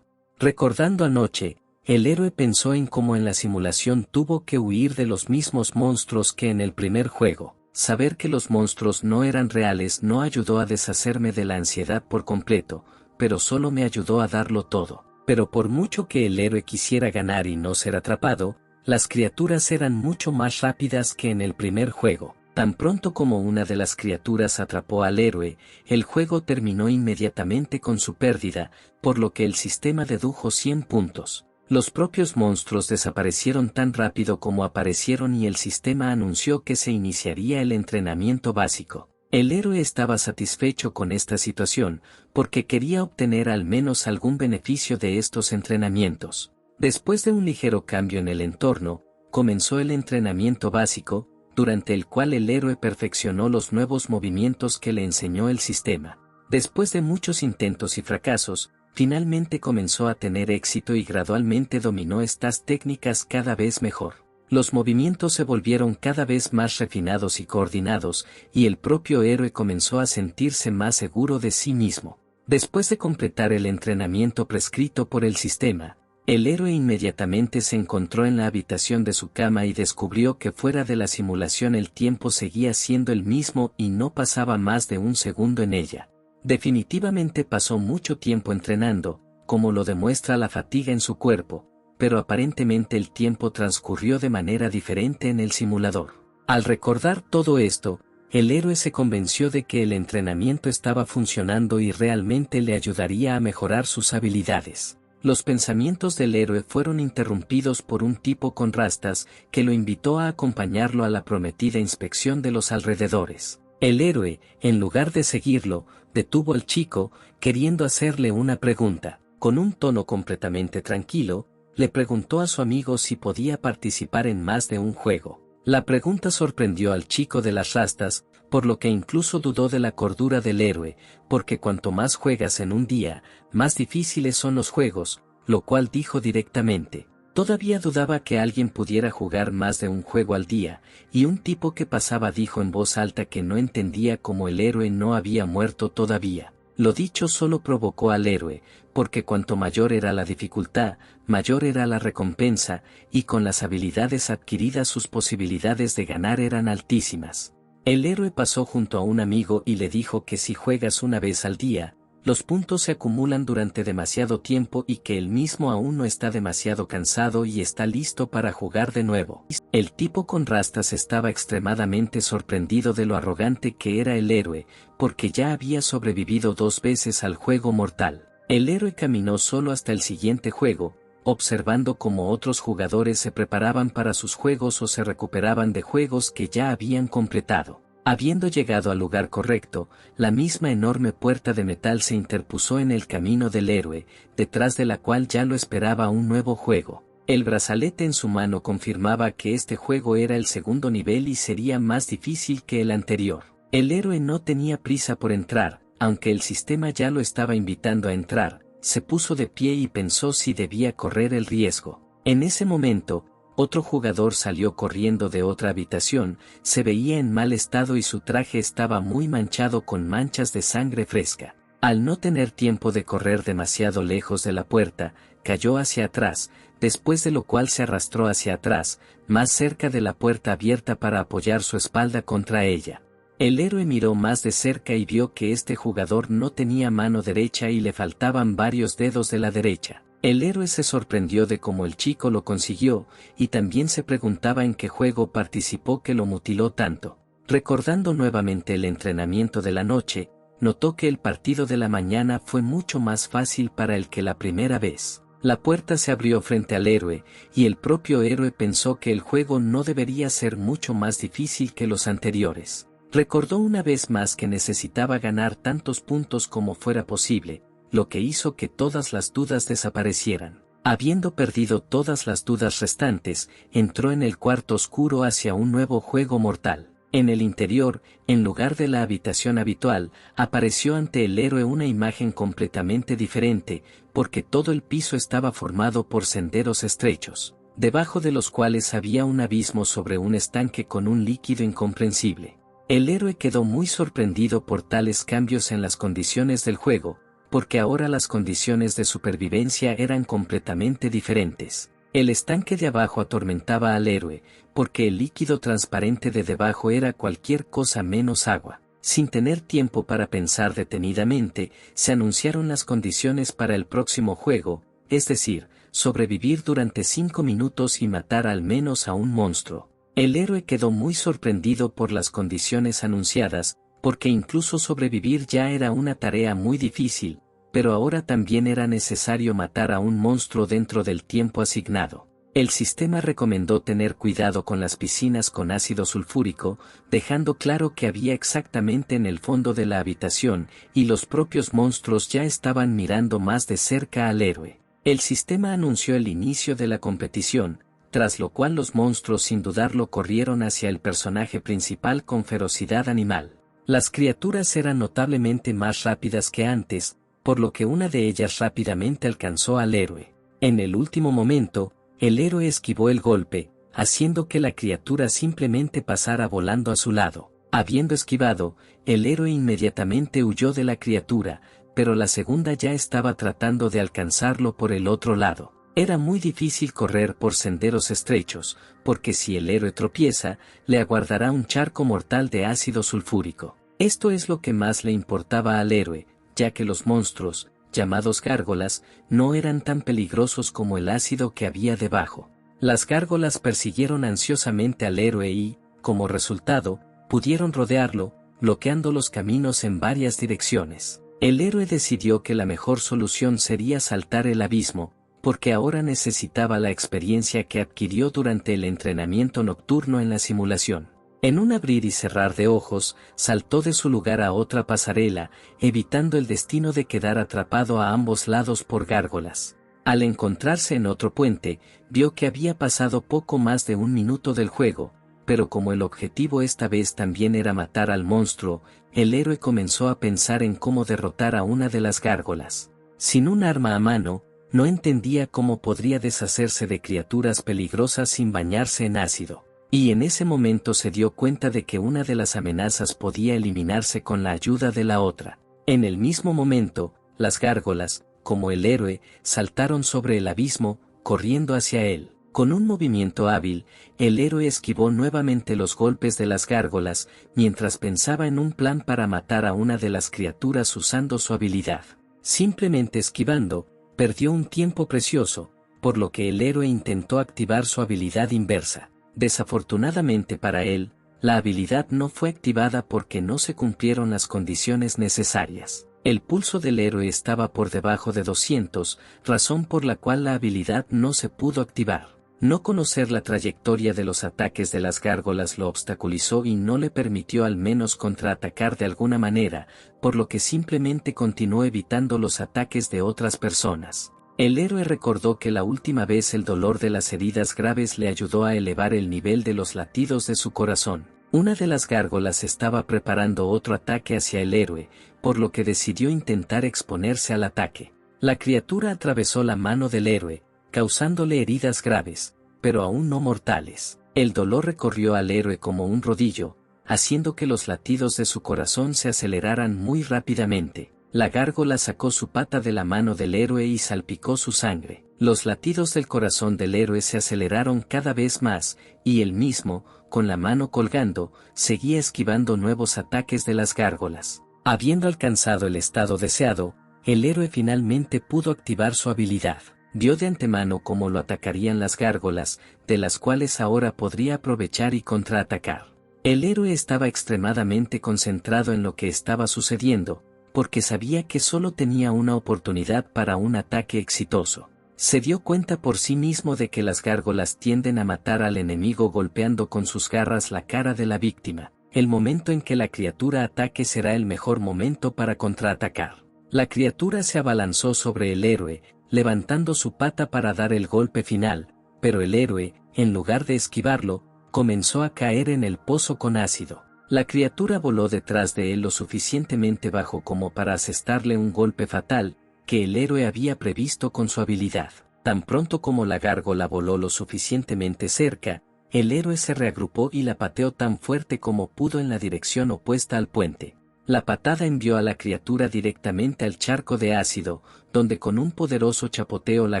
Recordando anoche, el héroe pensó en cómo en la simulación tuvo que huir de los mismos monstruos que en el primer juego. Saber que los monstruos no eran reales no ayudó a deshacerme de la ansiedad por completo, pero solo me ayudó a darlo todo. Pero por mucho que el héroe quisiera ganar y no ser atrapado, las criaturas eran mucho más rápidas que en el primer juego. Tan pronto como una de las criaturas atrapó al héroe, el juego terminó inmediatamente con su pérdida, por lo que el sistema dedujo 100 puntos. Los propios monstruos desaparecieron tan rápido como aparecieron y el sistema anunció que se iniciaría el entrenamiento básico. El héroe estaba satisfecho con esta situación, porque quería obtener al menos algún beneficio de estos entrenamientos. Después de un ligero cambio en el entorno, comenzó el entrenamiento básico, durante el cual el héroe perfeccionó los nuevos movimientos que le enseñó el sistema. Después de muchos intentos y fracasos, finalmente comenzó a tener éxito y gradualmente dominó estas técnicas cada vez mejor. Los movimientos se volvieron cada vez más refinados y coordinados, y el propio héroe comenzó a sentirse más seguro de sí mismo. Después de completar el entrenamiento prescrito por el sistema, el héroe inmediatamente se encontró en la habitación de su cama y descubrió que fuera de la simulación el tiempo seguía siendo el mismo y no pasaba más de un segundo en ella. Definitivamente pasó mucho tiempo entrenando, como lo demuestra la fatiga en su cuerpo, pero aparentemente el tiempo transcurrió de manera diferente en el simulador. Al recordar todo esto, el héroe se convenció de que el entrenamiento estaba funcionando y realmente le ayudaría a mejorar sus habilidades. Los pensamientos del héroe fueron interrumpidos por un tipo con rastas que lo invitó a acompañarlo a la prometida inspección de los alrededores. El héroe, en lugar de seguirlo, detuvo al chico, queriendo hacerle una pregunta. Con un tono completamente tranquilo, le preguntó a su amigo si podía participar en más de un juego. La pregunta sorprendió al chico de las rastas, por lo que incluso dudó de la cordura del héroe, porque cuanto más juegas en un día, más difíciles son los juegos, lo cual dijo directamente. Todavía dudaba que alguien pudiera jugar más de un juego al día, y un tipo que pasaba dijo en voz alta que no entendía cómo el héroe no había muerto todavía. Lo dicho solo provocó al héroe, porque cuanto mayor era la dificultad, mayor era la recompensa, y con las habilidades adquiridas sus posibilidades de ganar eran altísimas. El héroe pasó junto a un amigo y le dijo que si juegas una vez al día, los puntos se acumulan durante demasiado tiempo y que él mismo aún no está demasiado cansado y está listo para jugar de nuevo. El tipo con rastas estaba extremadamente sorprendido de lo arrogante que era el héroe, porque ya había sobrevivido 2 veces al juego mortal. El héroe caminó solo hasta el siguiente juego, observando cómo otros jugadores se preparaban para sus juegos o se recuperaban de juegos que ya habían completado. Habiendo llegado al lugar correcto, la misma enorme puerta de metal se interpuso en el camino del héroe, detrás de la cual ya lo esperaba un nuevo juego. El brazalete en su mano confirmaba que este juego era el segundo nivel y sería más difícil que el anterior. El héroe no tenía prisa por entrar, aunque el sistema ya lo estaba invitando a entrar, se puso de pie y pensó si debía correr el riesgo. En ese momento, otro jugador salió corriendo de otra habitación, se veía en mal estado y su traje estaba muy manchado con manchas de sangre fresca. Al no tener tiempo de correr demasiado lejos de la puerta, cayó hacia atrás, después de lo cual se arrastró hacia atrás, más cerca de la puerta abierta para apoyar su espalda contra ella. El héroe miró más de cerca y vio que este jugador no tenía mano derecha y le faltaban varios dedos de la derecha. El héroe se sorprendió de cómo el chico lo consiguió, y también se preguntaba en qué juego participó que lo mutiló tanto. Recordando nuevamente el entrenamiento de la noche, notó que el partido de la mañana fue mucho más fácil para él que la primera vez. La puerta se abrió frente al héroe, y el propio héroe pensó que el juego no debería ser mucho más difícil que los anteriores. Recordó una vez más que necesitaba ganar tantos puntos como fuera posible, lo que hizo que todas las dudas desaparecieran. Habiendo perdido todas las dudas restantes, entró en el cuarto oscuro hacia un nuevo juego mortal. En el interior, en lugar de la habitación habitual, apareció ante el héroe una imagen completamente diferente, porque todo el piso estaba formado por senderos estrechos, debajo de los cuales había un abismo sobre un estanque con un líquido incomprensible. El héroe quedó muy sorprendido por tales cambios en las condiciones del juego, porque ahora las condiciones de supervivencia eran completamente diferentes. El estanque de abajo atormentaba al héroe, porque el líquido transparente de debajo era cualquier cosa menos agua. Sin tener tiempo para pensar detenidamente, se anunciaron las condiciones para el próximo juego, es decir, sobrevivir durante 5 minutos y matar al menos a un monstruo. El héroe quedó muy sorprendido por las condiciones anunciadas, porque incluso sobrevivir ya era una tarea muy difícil, pero ahora también era necesario matar a un monstruo dentro del tiempo asignado. El sistema recomendó tener cuidado con las piscinas con ácido sulfúrico, dejando claro que había exactamente en el fondo de la habitación, y los propios monstruos ya estaban mirando más de cerca al héroe. El sistema anunció el inicio de la competición, tras lo cual los monstruos sin dudarlo corrieron hacia el personaje principal con ferocidad animal. Las criaturas eran notablemente más rápidas que antes, por lo que una de ellas rápidamente alcanzó al héroe. En el último momento, el héroe esquivó el golpe, haciendo que la criatura simplemente pasara volando a su lado. Habiendo esquivado, el héroe inmediatamente huyó de la criatura, pero la segunda ya estaba tratando de alcanzarlo por el otro lado. Era muy difícil correr por senderos estrechos, porque si el héroe tropieza, le aguardará un charco mortal de ácido sulfúrico. Esto es lo que más le importaba al héroe, ya que los monstruos, llamados gárgolas, no eran tan peligrosos como el ácido que había debajo. Las gárgolas persiguieron ansiosamente al héroe y, como resultado, pudieron rodearlo, bloqueando los caminos en varias direcciones. El héroe decidió que la mejor solución sería saltar el abismo, porque ahora necesitaba la experiencia que adquirió durante el entrenamiento nocturno en la simulación. En un abrir y cerrar de ojos, saltó de su lugar a otra pasarela, evitando el destino de quedar atrapado a ambos lados por gárgolas. Al encontrarse en otro puente, vio que había pasado poco más de un minuto del juego, pero como el objetivo esta vez también era matar al monstruo, el héroe comenzó a pensar en cómo derrotar a una de las gárgolas. Sin un arma a mano, no entendía cómo podría deshacerse de criaturas peligrosas sin bañarse en ácido. Y en ese momento se dio cuenta de que una de las amenazas podía eliminarse con la ayuda de la otra. En el mismo momento, las gárgolas, como el héroe, saltaron sobre el abismo, corriendo hacia él. Con un movimiento hábil, el héroe esquivó nuevamente los golpes de las gárgolas, mientras pensaba en un plan para matar a una de las criaturas usando su habilidad. Simplemente esquivando, perdió un tiempo precioso, por lo que el héroe intentó activar su habilidad inversa. Desafortunadamente para él, la habilidad no fue activada porque no se cumplieron las condiciones necesarias. El pulso del héroe estaba por debajo de 200, razón por la cual la habilidad no se pudo activar. No conocer la trayectoria de los ataques de las gárgolas lo obstaculizó y no le permitió al menos contraatacar de alguna manera, por lo que simplemente continuó evitando los ataques de otras personas. El héroe recordó que la última vez el dolor de las heridas graves le ayudó a elevar el nivel de los latidos de su corazón. Una de las gárgolas estaba preparando otro ataque hacia el héroe, por lo que decidió intentar exponerse al ataque. La criatura atravesó la mano del héroe, causándole heridas graves, pero aún no mortales. El dolor recorrió al héroe como un rodillo, haciendo que los latidos de su corazón se aceleraran muy rápidamente. La gárgola sacó su pata de la mano del héroe y salpicó su sangre. Los latidos del corazón del héroe se aceleraron cada vez más, y él mismo, con la mano colgando, seguía esquivando nuevos ataques de las gárgolas. Habiendo alcanzado el estado deseado, el héroe finalmente pudo activar su habilidad. Vio de antemano cómo lo atacarían las gárgolas, de las cuales ahora podría aprovechar y contraatacar. El héroe estaba extremadamente concentrado en lo que estaba sucediendo, porque sabía que solo tenía una oportunidad para un ataque exitoso. Se dio cuenta por sí mismo de que las gárgolas tienden a matar al enemigo golpeando con sus garras la cara de la víctima. El momento en que la criatura ataque será el mejor momento para contraatacar. La criatura se abalanzó sobre el héroe, levantando su pata para dar el golpe final, pero el héroe, en lugar de esquivarlo, comenzó a caer en el pozo con ácido. La criatura voló detrás de él lo suficientemente bajo como para asestarle un golpe fatal, que el héroe había previsto con su habilidad. Tan pronto como la gárgola voló lo suficientemente cerca, el héroe se reagrupó y la pateó tan fuerte como pudo en la dirección opuesta al puente. La patada envió a la criatura directamente al charco de ácido, donde con un poderoso chapoteo la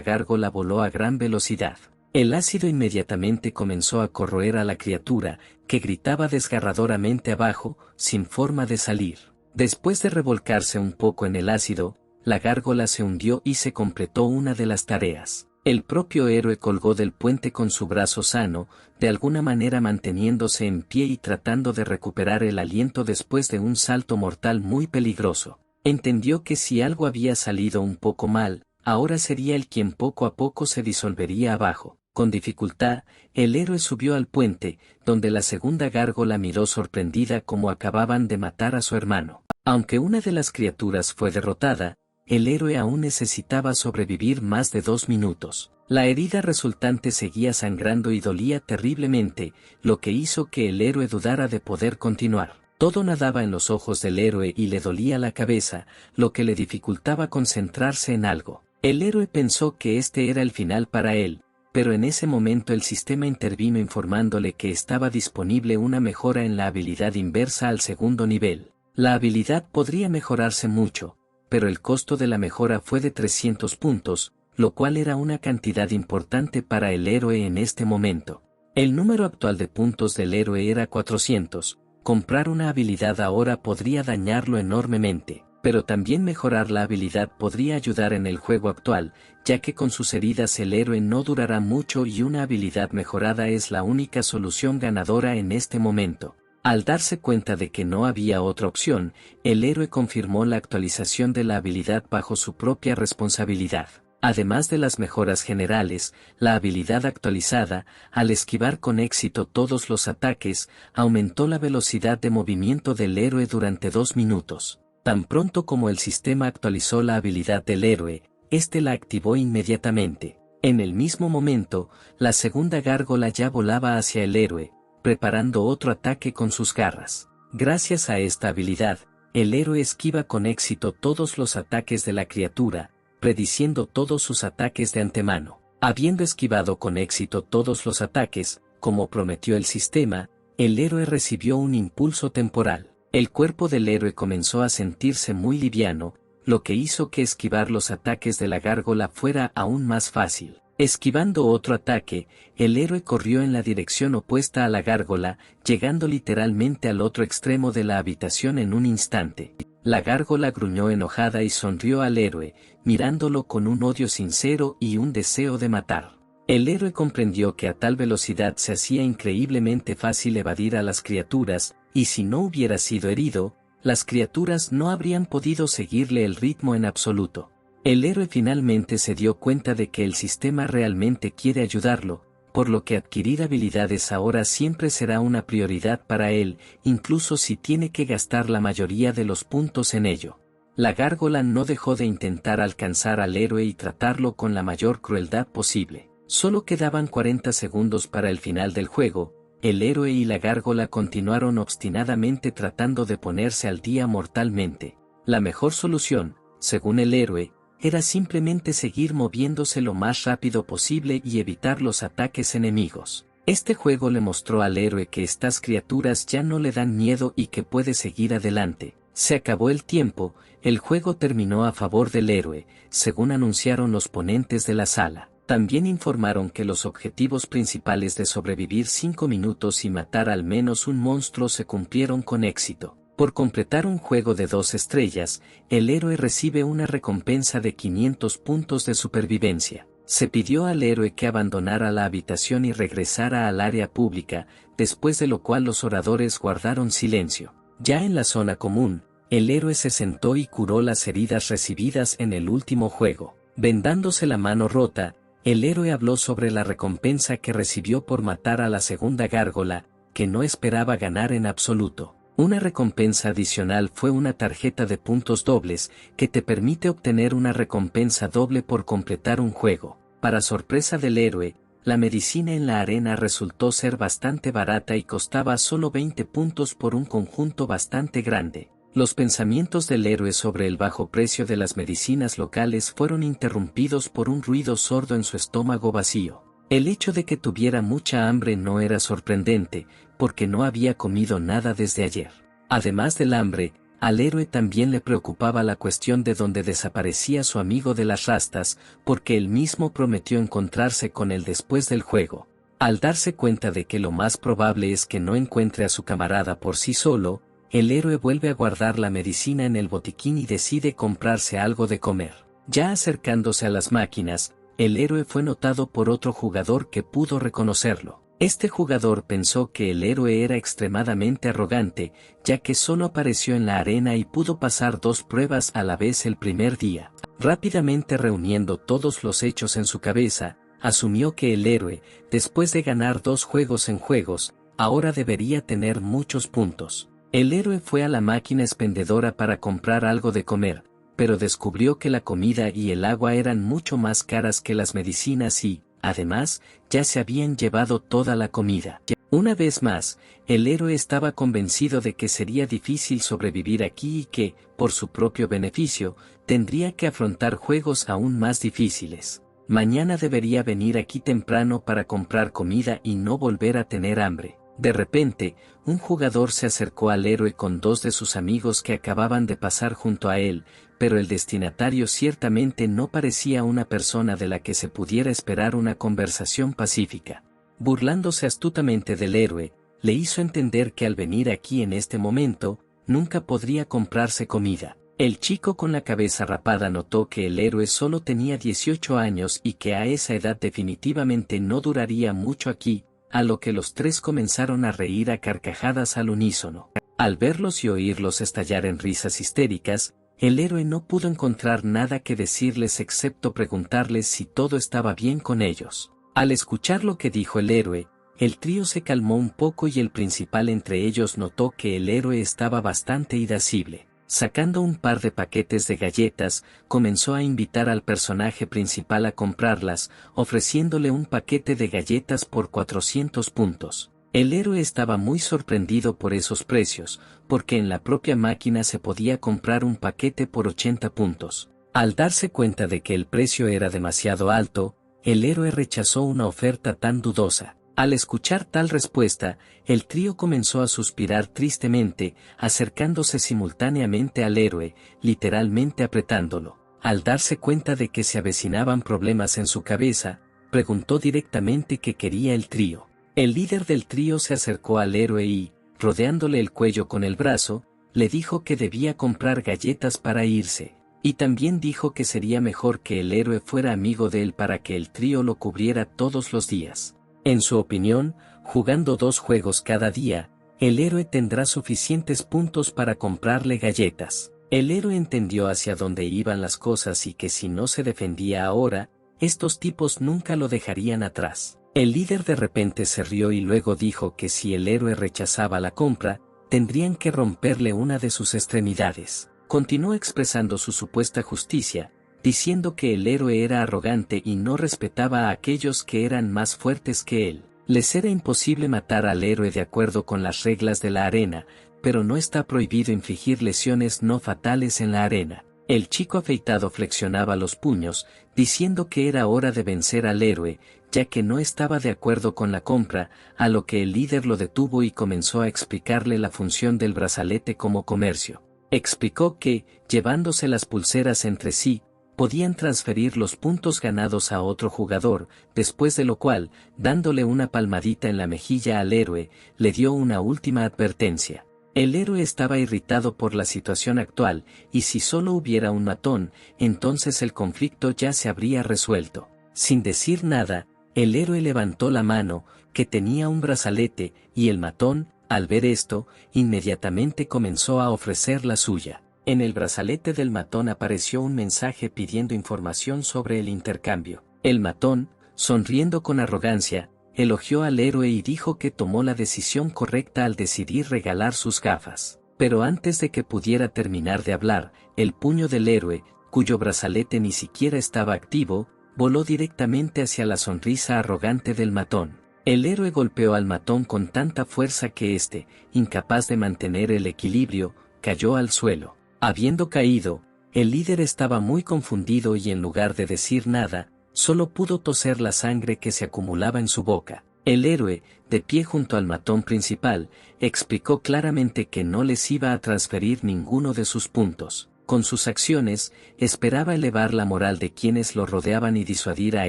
gárgola voló a gran velocidad. El ácido inmediatamente comenzó a corroer a la criatura, que gritaba desgarradoramente abajo, sin forma de salir. Después de revolcarse un poco en el ácido, la gárgola se hundió y se completó una de las tareas. El propio héroe colgó del puente con su brazo sano, de alguna manera manteniéndose en pie y tratando de recuperar el aliento después de un salto mortal muy peligroso. Entendió que si algo había salido un poco mal, ahora sería él quien poco a poco se disolvería abajo. Con dificultad, el héroe subió al puente, donde la segunda gárgola miró sorprendida cómo acababan de matar a su hermano. Aunque una de las criaturas fue derrotada, el héroe aún necesitaba sobrevivir más de 2 minutos. La herida resultante seguía sangrando y dolía terriblemente, lo que hizo que el héroe dudara de poder continuar. Todo nadaba en los ojos del héroe y le dolía la cabeza, lo que le dificultaba concentrarse en algo. El héroe pensó que este era el final para él, pero en ese momento el sistema intervino informándole que estaba disponible una mejora en la habilidad inversa al segundo nivel. La habilidad podría mejorarse mucho, pero el costo de la mejora fue de 300 puntos, lo cual era una cantidad importante para el héroe en este momento. El número actual de puntos del héroe era 400, comprar una habilidad ahora podría dañarlo enormemente, pero también mejorar la habilidad podría ayudar en el juego actual, ya que con sus heridas el héroe no durará mucho y una habilidad mejorada es la única solución ganadora en este momento. Al darse cuenta de que no había otra opción, el héroe confirmó la actualización de la habilidad bajo su propia responsabilidad. Además de las mejoras generales, la habilidad actualizada, al esquivar con éxito todos los ataques, aumentó la velocidad de movimiento del héroe durante 2 minutos. Tan pronto como el sistema actualizó la habilidad del héroe, este la activó inmediatamente. En el mismo momento, la segunda gárgola ya volaba hacia el héroe, preparando otro ataque con sus garras. Gracias a esta habilidad, el héroe esquiva con éxito todos los ataques de la criatura, prediciendo todos sus ataques de antemano. Habiendo esquivado con éxito todos los ataques, como prometió el sistema, el héroe recibió un impulso temporal. El cuerpo del héroe comenzó a sentirse muy liviano, lo que hizo que esquivar los ataques de la gárgola fuera aún más fácil. Esquivando otro ataque, el héroe corrió en la dirección opuesta a la gárgola, llegando literalmente al otro extremo de la habitación en un instante. La gárgola gruñó enojada y sonrió al héroe, mirándolo con un odio sincero y un deseo de matar. El héroe comprendió que a tal velocidad se hacía increíblemente fácil evadir a las criaturas, y si no hubiera sido herido, las criaturas no habrían podido seguirle el ritmo en absoluto. El héroe finalmente se dio cuenta de que el sistema realmente quiere ayudarlo, por lo que adquirir habilidades ahora siempre será una prioridad para él, incluso si tiene que gastar la mayoría de los puntos en ello. La gárgola no dejó de intentar alcanzar al héroe y tratarlo con la mayor crueldad posible. Solo quedaban 40 segundos para el final del juego. El héroe y la gárgola continuaron obstinadamente tratando de ponerse al día mortalmente. La mejor solución, según el héroe, era simplemente seguir moviéndose lo más rápido posible y evitar los ataques enemigos. Este juego le mostró al héroe que estas criaturas ya no le dan miedo y que puede seguir adelante. Se acabó el tiempo, el juego terminó a favor del héroe, según anunciaron los ponentes de la sala. También informaron que los objetivos principales de sobrevivir 5 minutos y matar al menos un monstruo se cumplieron con éxito. Por completar un juego de 2 estrellas, el héroe recibe una recompensa de 500 puntos de supervivencia. Se pidió al héroe que abandonara la habitación y regresara al área pública, después de lo cual los oradores guardaron silencio. Ya en la zona común, el héroe se sentó y curó las heridas recibidas en el último juego. Vendándose la mano rota, el héroe habló sobre la recompensa que recibió por matar a la segunda gárgola, que no esperaba ganar en absoluto. Una recompensa adicional fue una tarjeta de puntos dobles, que te permite obtener una recompensa doble por completar un juego. Para sorpresa del héroe, la medicina en la arena resultó ser bastante barata y costaba solo 20 puntos por un conjunto bastante grande. Los pensamientos del héroe sobre el bajo precio de las medicinas locales fueron interrumpidos por un ruido sordo en su estómago vacío. El hecho de que tuviera mucha hambre no era sorprendente, porque no había comido nada desde ayer. Además del hambre, al héroe también le preocupaba la cuestión de dónde desaparecía su amigo de las rastas, porque él mismo prometió encontrarse con él después del juego. Al darse cuenta de que lo más probable es que no encuentre a su camarada por sí solo, el héroe vuelve a guardar la medicina en el botiquín y decide comprarse algo de comer. Ya acercándose a las máquinas, el héroe fue notado por otro jugador que pudo reconocerlo. Este jugador pensó que el héroe era extremadamente arrogante, ya que solo apareció en la arena y pudo pasar 2 pruebas a la vez el primer día. Rápidamente reuniendo todos los hechos en su cabeza, asumió que el héroe, después de ganar 2 juegos en juegos, ahora debería tener muchos puntos. El héroe fue a la máquina expendedora para comprar algo de comer, pero descubrió que la comida y el agua eran mucho más caras que las medicinas y, además, ya se habían llevado toda la comida. Una vez más, el héroe estaba convencido de que sería difícil sobrevivir aquí y que, por su propio beneficio, tendría que afrontar juegos aún más difíciles. Mañana debería venir aquí temprano para comprar comida y no volver a tener hambre. De repente, un jugador se acercó al héroe con 2 de sus amigos que acababan de pasar junto a él, pero el destinatario ciertamente no parecía una persona de la que se pudiera esperar una conversación pacífica. Burlándose astutamente del héroe, le hizo entender que al venir aquí en este momento, nunca podría comprarse comida. El chico con la cabeza rapada notó que el héroe solo tenía 18 años y que a esa edad definitivamente no duraría mucho aquí, a lo que los 3 comenzaron a reír a carcajadas al unísono. Al verlos y oírlos estallar en risas histéricas, el héroe no pudo encontrar nada que decirles excepto preguntarles si todo estaba bien con ellos. Al escuchar lo que dijo el héroe, el trío se calmó un poco y el principal entre ellos notó que el héroe estaba bastante irascible. Sacando un par de paquetes de galletas, comenzó a invitar al personaje principal a comprarlas, ofreciéndole un paquete de galletas por 400 puntos. El héroe estaba muy sorprendido por esos precios, porque en la propia máquina se podía comprar un paquete por 80 puntos. Al darse cuenta de que el precio era demasiado alto, el héroe rechazó una oferta tan dudosa. Al escuchar tal respuesta, el trío comenzó a suspirar tristemente, acercándose simultáneamente al héroe, literalmente apretándolo. Al darse cuenta de que se avecinaban problemas en su cabeza, preguntó directamente qué quería el trío. El líder del trío se acercó al héroe y, rodeándole el cuello con el brazo, le dijo que debía comprar galletas para irse, y también dijo que sería mejor que el héroe fuera amigo de él para que el trío lo cubriera todos los días. En su opinión, jugando 2 juegos cada día, el héroe tendrá suficientes puntos para comprarle galletas. El héroe entendió hacia dónde iban las cosas y que si no se defendía ahora, estos tipos nunca lo dejarían atrás. El líder de repente se rió y luego dijo que si el héroe rechazaba la compra, tendrían que romperle una de sus extremidades. Continuó expresando su supuesta justicia, diciendo que el héroe era arrogante y no respetaba a aquellos que eran más fuertes que él. Les era imposible matar al héroe de acuerdo con las reglas de la arena, pero no está prohibido infligir lesiones no fatales en la arena. El chico afeitado flexionaba los puños, diciendo que era hora de vencer al héroe, ya que no estaba de acuerdo con la compra, a lo que el líder lo detuvo y comenzó a explicarle la función del brazalete como comercio. Explicó que, llevándose las pulseras entre sí, podían transferir los puntos ganados a otro jugador, después de lo cual, dándole una palmadita en la mejilla al héroe, le dio una última advertencia. El héroe estaba irritado por la situación actual, y si solo hubiera un matón, entonces el conflicto ya se habría resuelto. Sin decir nada, el héroe levantó la mano, que tenía un brazalete, y el matón, al ver esto, inmediatamente comenzó a ofrecer la suya. En el brazalete del matón apareció un mensaje pidiendo información sobre el intercambio. El matón, sonriendo con arrogancia, elogió al héroe y dijo que tomó la decisión correcta al decidir regalar sus gafas. Pero antes de que pudiera terminar de hablar, el puño del héroe, cuyo brazalete ni siquiera estaba activo, voló directamente hacia la sonrisa arrogante del matón. El héroe golpeó al matón con tanta fuerza que éste, incapaz de mantener el equilibrio, cayó al suelo. Habiendo caído, el líder estaba muy confundido y en lugar de decir nada, solo pudo toser la sangre que se acumulaba en su boca. El héroe, de pie junto al matón principal, explicó claramente que no les iba a transferir ninguno de sus puntos. Con sus acciones, esperaba elevar la moral de quienes lo rodeaban y disuadir a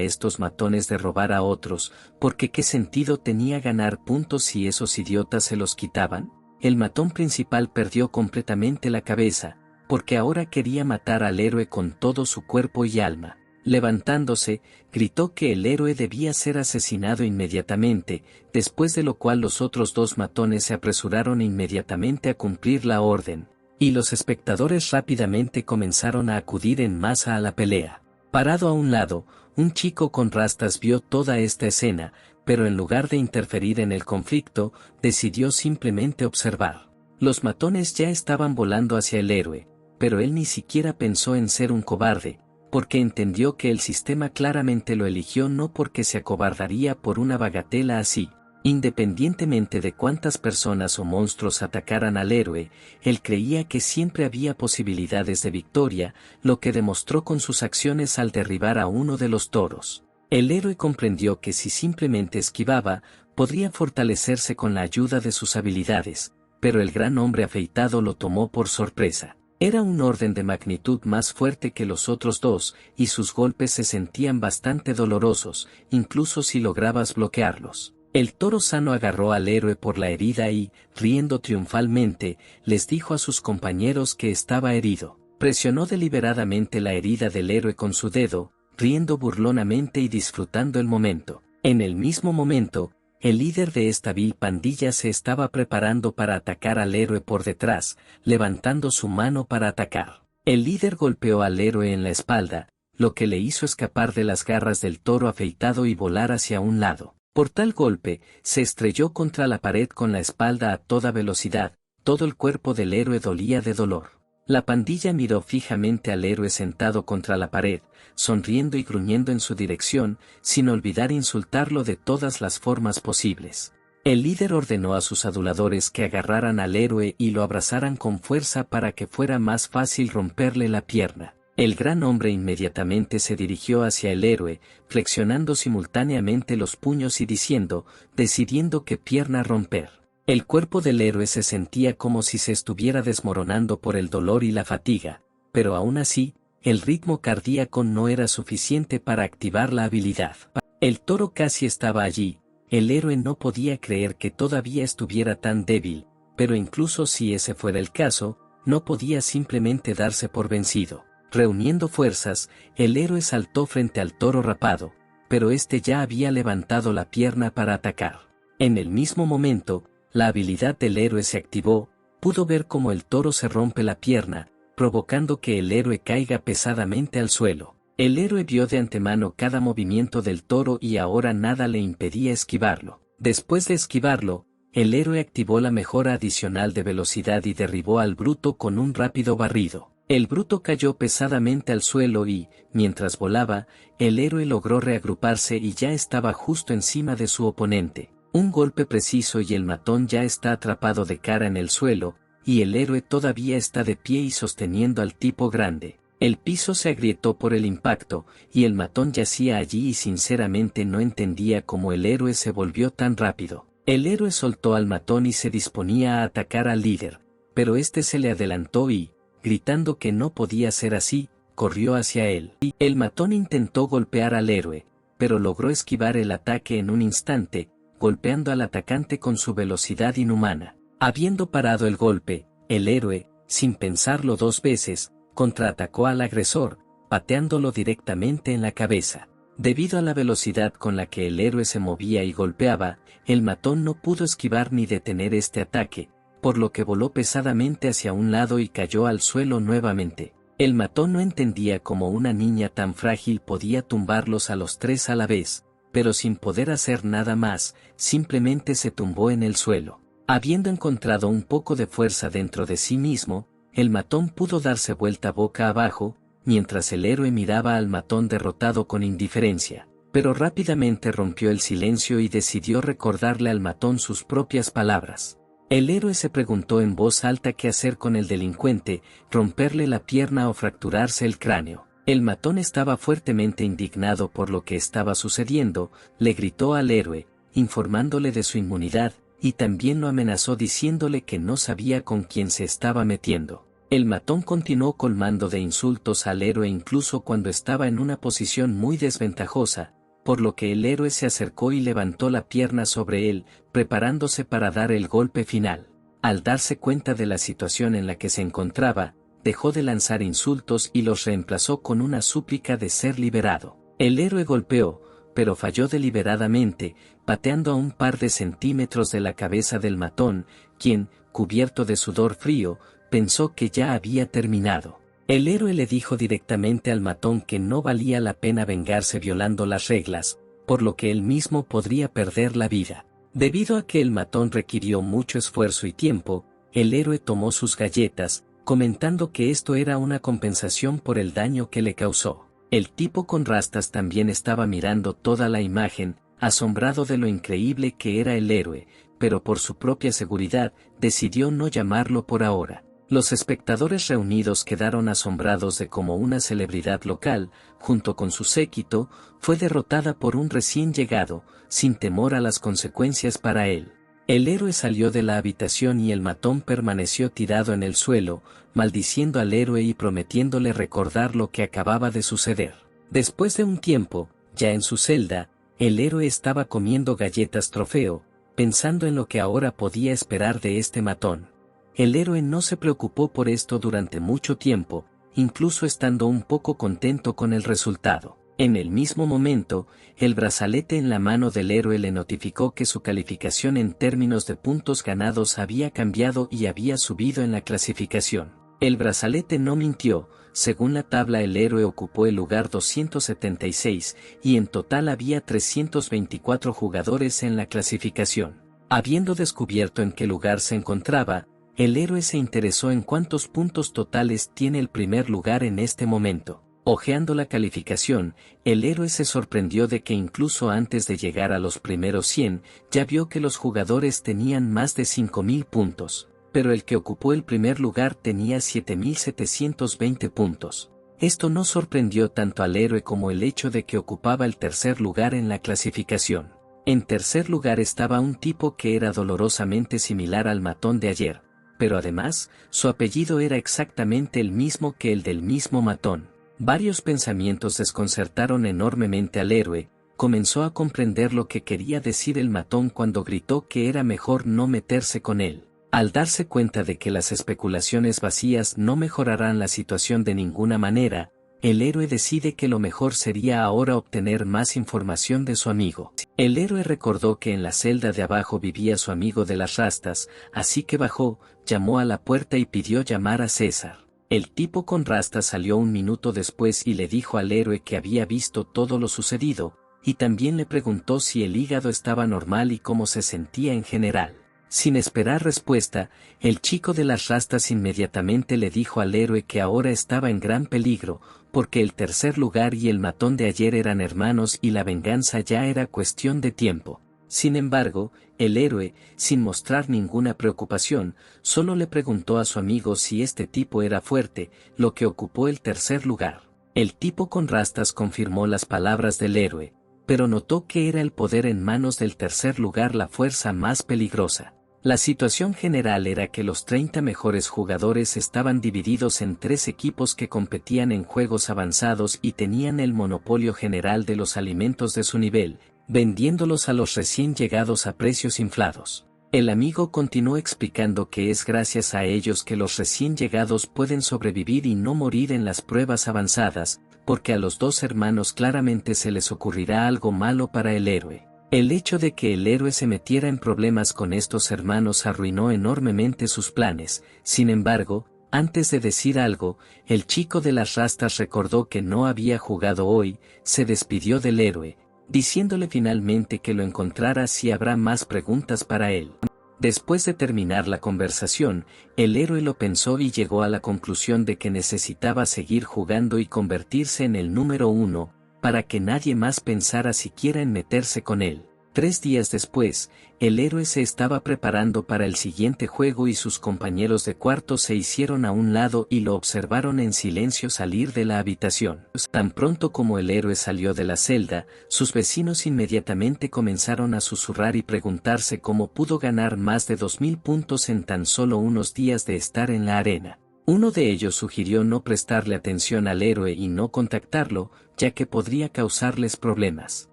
estos matones de robar a otros, porque ¿qué sentido tenía ganar puntos si esos idiotas se los quitaban? El matón principal perdió completamente la cabeza, porque ahora quería matar al héroe con todo su cuerpo y alma. Levantándose, gritó que el héroe debía ser asesinado inmediatamente, después de lo cual los otros 2 matones se apresuraron inmediatamente a cumplir la orden, y los espectadores rápidamente comenzaron a acudir en masa a la pelea. Parado a un lado, Un chico con rastas vio toda esta escena, pero en lugar de interferir en el conflicto, decidió simplemente observar. Los matones ya estaban volando hacia el héroe, pero él ni siquiera pensó en ser un cobarde, porque entendió que el sistema claramente lo eligió no porque se acobardaría por una bagatela así. Independientemente de cuántas personas o monstruos atacaran al héroe, él creía que siempre había posibilidades de victoria, lo que demostró con sus acciones al derribar a uno de los toros. El héroe comprendió que si simplemente esquivaba, podría fortalecerse con la ayuda de sus habilidades, pero el gran hombre afeitado lo tomó por sorpresa. Era un orden de magnitud más fuerte que los otros dos, y sus golpes se sentían bastante dolorosos, incluso si lograbas bloquearlos. El toro sano agarró al héroe por la herida y, riendo triunfalmente, les dijo a sus compañeros que estaba herido. Presionó deliberadamente la herida del héroe con su dedo, riendo burlonamente y disfrutando el momento. En el mismo momento, el líder de esta vil pandilla se estaba preparando para atacar al héroe por detrás, levantando su mano para atacar. El líder golpeó al héroe en la espalda, lo que le hizo escapar de las garras del toro afeitado y volar hacia un lado. Por tal golpe, se estrelló contra la pared con la espalda a toda velocidad, todo el cuerpo del héroe dolía de dolor. La pandilla miró fijamente al héroe sentado contra la pared, sonriendo y gruñendo en su dirección, sin olvidar insultarlo de todas las formas posibles. El líder ordenó a sus aduladores que agarraran al héroe y lo abrazaran con fuerza para que fuera más fácil romperle la pierna. El gran hombre inmediatamente se dirigió hacia el héroe, flexionando simultáneamente los puños y diciendo, decidiendo qué pierna romper. El cuerpo del héroe se sentía como si se estuviera desmoronando por el dolor y la fatiga, pero aún así, el ritmo cardíaco no era suficiente para activar la habilidad. El toro casi estaba allí, el héroe no podía creer que todavía estuviera tan débil, pero incluso si ese fuera el caso, no podía simplemente darse por vencido. Reuniendo fuerzas, el héroe saltó frente al toro rapado, pero este ya había levantado la pierna para atacar. En el mismo momento, la habilidad del héroe se activó, pudo ver cómo el toro se rompe la pierna, provocando que el héroe caiga pesadamente al suelo. El héroe vio de antemano cada movimiento del toro y ahora nada le impedía esquivarlo. Después de esquivarlo, el héroe activó la mejora adicional de velocidad y derribó al bruto con un rápido barrido. El bruto cayó pesadamente al suelo y, mientras volaba, el héroe logró reagruparse y ya estaba justo encima de su oponente. Un golpe preciso y el matón ya está atrapado de cara en el suelo, y el héroe todavía está de pie y sosteniendo al tipo grande. El piso se agrietó por el impacto, y el matón yacía allí y sinceramente no entendía cómo el héroe se volvió tan rápido. El héroe soltó al matón y se disponía a atacar al líder, pero este se le adelantó y, gritando que no podía ser así, corrió hacia él. El matón intentó golpear al héroe, pero logró esquivar el ataque en un instante, golpeando al atacante con su velocidad inhumana. Habiendo parado el golpe, el héroe, sin pensarlo dos veces, contraatacó al agresor, pateándolo directamente en la cabeza. Debido a la velocidad con la que el héroe se movía y golpeaba, el matón no pudo esquivar ni detener este ataque, por lo que voló pesadamente hacia un lado y cayó al suelo nuevamente. El matón no entendía cómo una niña tan frágil podía tumbarlos a los tres a la vez, pero sin poder hacer nada más, simplemente se tumbó en el suelo. Habiendo encontrado un poco de fuerza dentro de sí mismo, el matón pudo darse vuelta boca abajo, mientras el héroe miraba al matón derrotado con indiferencia, pero rápidamente rompió el silencio y decidió recordarle al matón sus propias palabras. El héroe se preguntó en voz alta qué hacer con el delincuente, romperle la pierna o fracturarse el cráneo. El matón estaba fuertemente indignado por lo que estaba sucediendo, le gritó al héroe, informándole de su inmunidad, y también lo amenazó diciéndole que no sabía con quién se estaba metiendo. El matón continuó colmando de insultos al héroe incluso cuando estaba en una posición muy desventajosa, por lo que el héroe se acercó y levantó la pierna sobre él, preparándose para dar el golpe final. Al darse cuenta de la situación en la que se encontraba, dejó de lanzar insultos y los reemplazó con una súplica de ser liberado. El héroe golpeó, pero falló deliberadamente, pateando a un par de centímetros de la cabeza del matón, quien, cubierto de sudor frío, pensó que ya había terminado. El héroe le dijo directamente al matón que no valía la pena vengarse violando las reglas, por lo que él mismo podría perder la vida. Debido a que el matón requirió mucho esfuerzo y tiempo, el héroe tomó sus galletas, comentando que esto era una compensación por el daño que le causó. El tipo con rastas también estaba mirando toda la imagen, asombrado de lo increíble que era el héroe, pero por su propia seguridad, decidió no llamarlo por ahora. Los espectadores reunidos quedaron asombrados de cómo una celebridad local, junto con su séquito, fue derrotada por un recién llegado, sin temor a las consecuencias para él. El héroe salió de la habitación y el matón permaneció tirado en el suelo, maldiciendo al héroe y prometiéndole recordar lo que acababa de suceder. Después de un tiempo, ya en su celda, el héroe estaba comiendo galletas trofeo, pensando en lo que ahora podía esperar de este matón. El héroe no se preocupó por esto durante mucho tiempo, incluso estando un poco contento con el resultado. En el mismo momento, el brazalete en la mano del héroe le notificó que su calificación en términos de puntos ganados había cambiado y había subido en la clasificación. El brazalete no mintió, según la tabla el héroe ocupó el lugar 276, y en total había 324 jugadores en la clasificación. Habiendo descubierto en qué lugar se encontraba, el héroe se interesó en cuántos puntos totales tiene el primer lugar en este momento. Hojeando la calificación, el héroe se sorprendió de que incluso antes de llegar a los primeros 100, ya vio que los jugadores tenían más de 5.000 puntos, pero el que ocupó el primer lugar tenía 7.720 puntos. Esto no sorprendió tanto al héroe como el hecho de que ocupaba el tercer lugar en la clasificación. En tercer lugar estaba un tipo que era dolorosamente similar al matón de ayer, pero además, su apellido era exactamente el mismo que el del mismo matón. Varios pensamientos desconcertaron enormemente al héroe, comenzó a comprender lo que quería decir el matón cuando gritó que era mejor no meterse con él. Al darse cuenta de que las especulaciones vacías no mejorarán la situación de ninguna manera, el héroe decide que lo mejor sería ahora obtener más información de su amigo. El héroe recordó que en la celda de abajo vivía su amigo de las rastas, así que bajó, llamó a la puerta y pidió llamar a César. El tipo con rastas salió un minuto después y le dijo al héroe que había visto todo lo sucedido, y también le preguntó si el hígado estaba normal y cómo se sentía en general. Sin esperar respuesta, el chico de las rastas inmediatamente le dijo al héroe que ahora estaba en gran peligro, porque el tercer lugar y el matón de ayer eran hermanos y la venganza ya era cuestión de tiempo. Sin embargo, el héroe, sin mostrar ninguna preocupación, solo le preguntó a su amigo si este tipo era fuerte, lo que ocupó el tercer lugar. El tipo con rastas confirmó las palabras del héroe, pero notó que era el poder en manos del tercer lugar la fuerza más peligrosa. La situación general era que los 30 mejores jugadores estaban divididos en 3 equipos que competían en juegos avanzados y tenían el monopolio general de los alimentos de su nivel, vendiéndolos a los recién llegados a precios inflados. El amigo continuó explicando que es gracias a ellos que los recién llegados pueden sobrevivir y no morir en las pruebas avanzadas, porque a los 2 hermanos claramente se les ocurrirá algo malo para el héroe. El hecho de que el héroe se metiera en problemas con estos hermanos arruinó enormemente sus planes. Sin embargo, antes de decir algo, el chico de las rastas recordó que no había jugado hoy, se despidió del héroe, diciéndole finalmente que lo encontrara si habrá más preguntas para él. Después de terminar la conversación, el héroe lo pensó y llegó a la conclusión de que necesitaba seguir jugando y convertirse en el número 1, para que nadie más pensara siquiera en meterse con él. 3 días después, el héroe se estaba preparando para el siguiente juego y sus compañeros de cuarto se hicieron a un lado y lo observaron en silencio salir de la habitación. Tan pronto como el héroe salió de la celda, sus vecinos inmediatamente comenzaron a susurrar y preguntarse cómo pudo ganar más de 2.000 puntos en tan solo unos días de estar en la arena. Uno de ellos sugirió no prestarle atención al héroe y no contactarlo, ya que podría causarles problemas.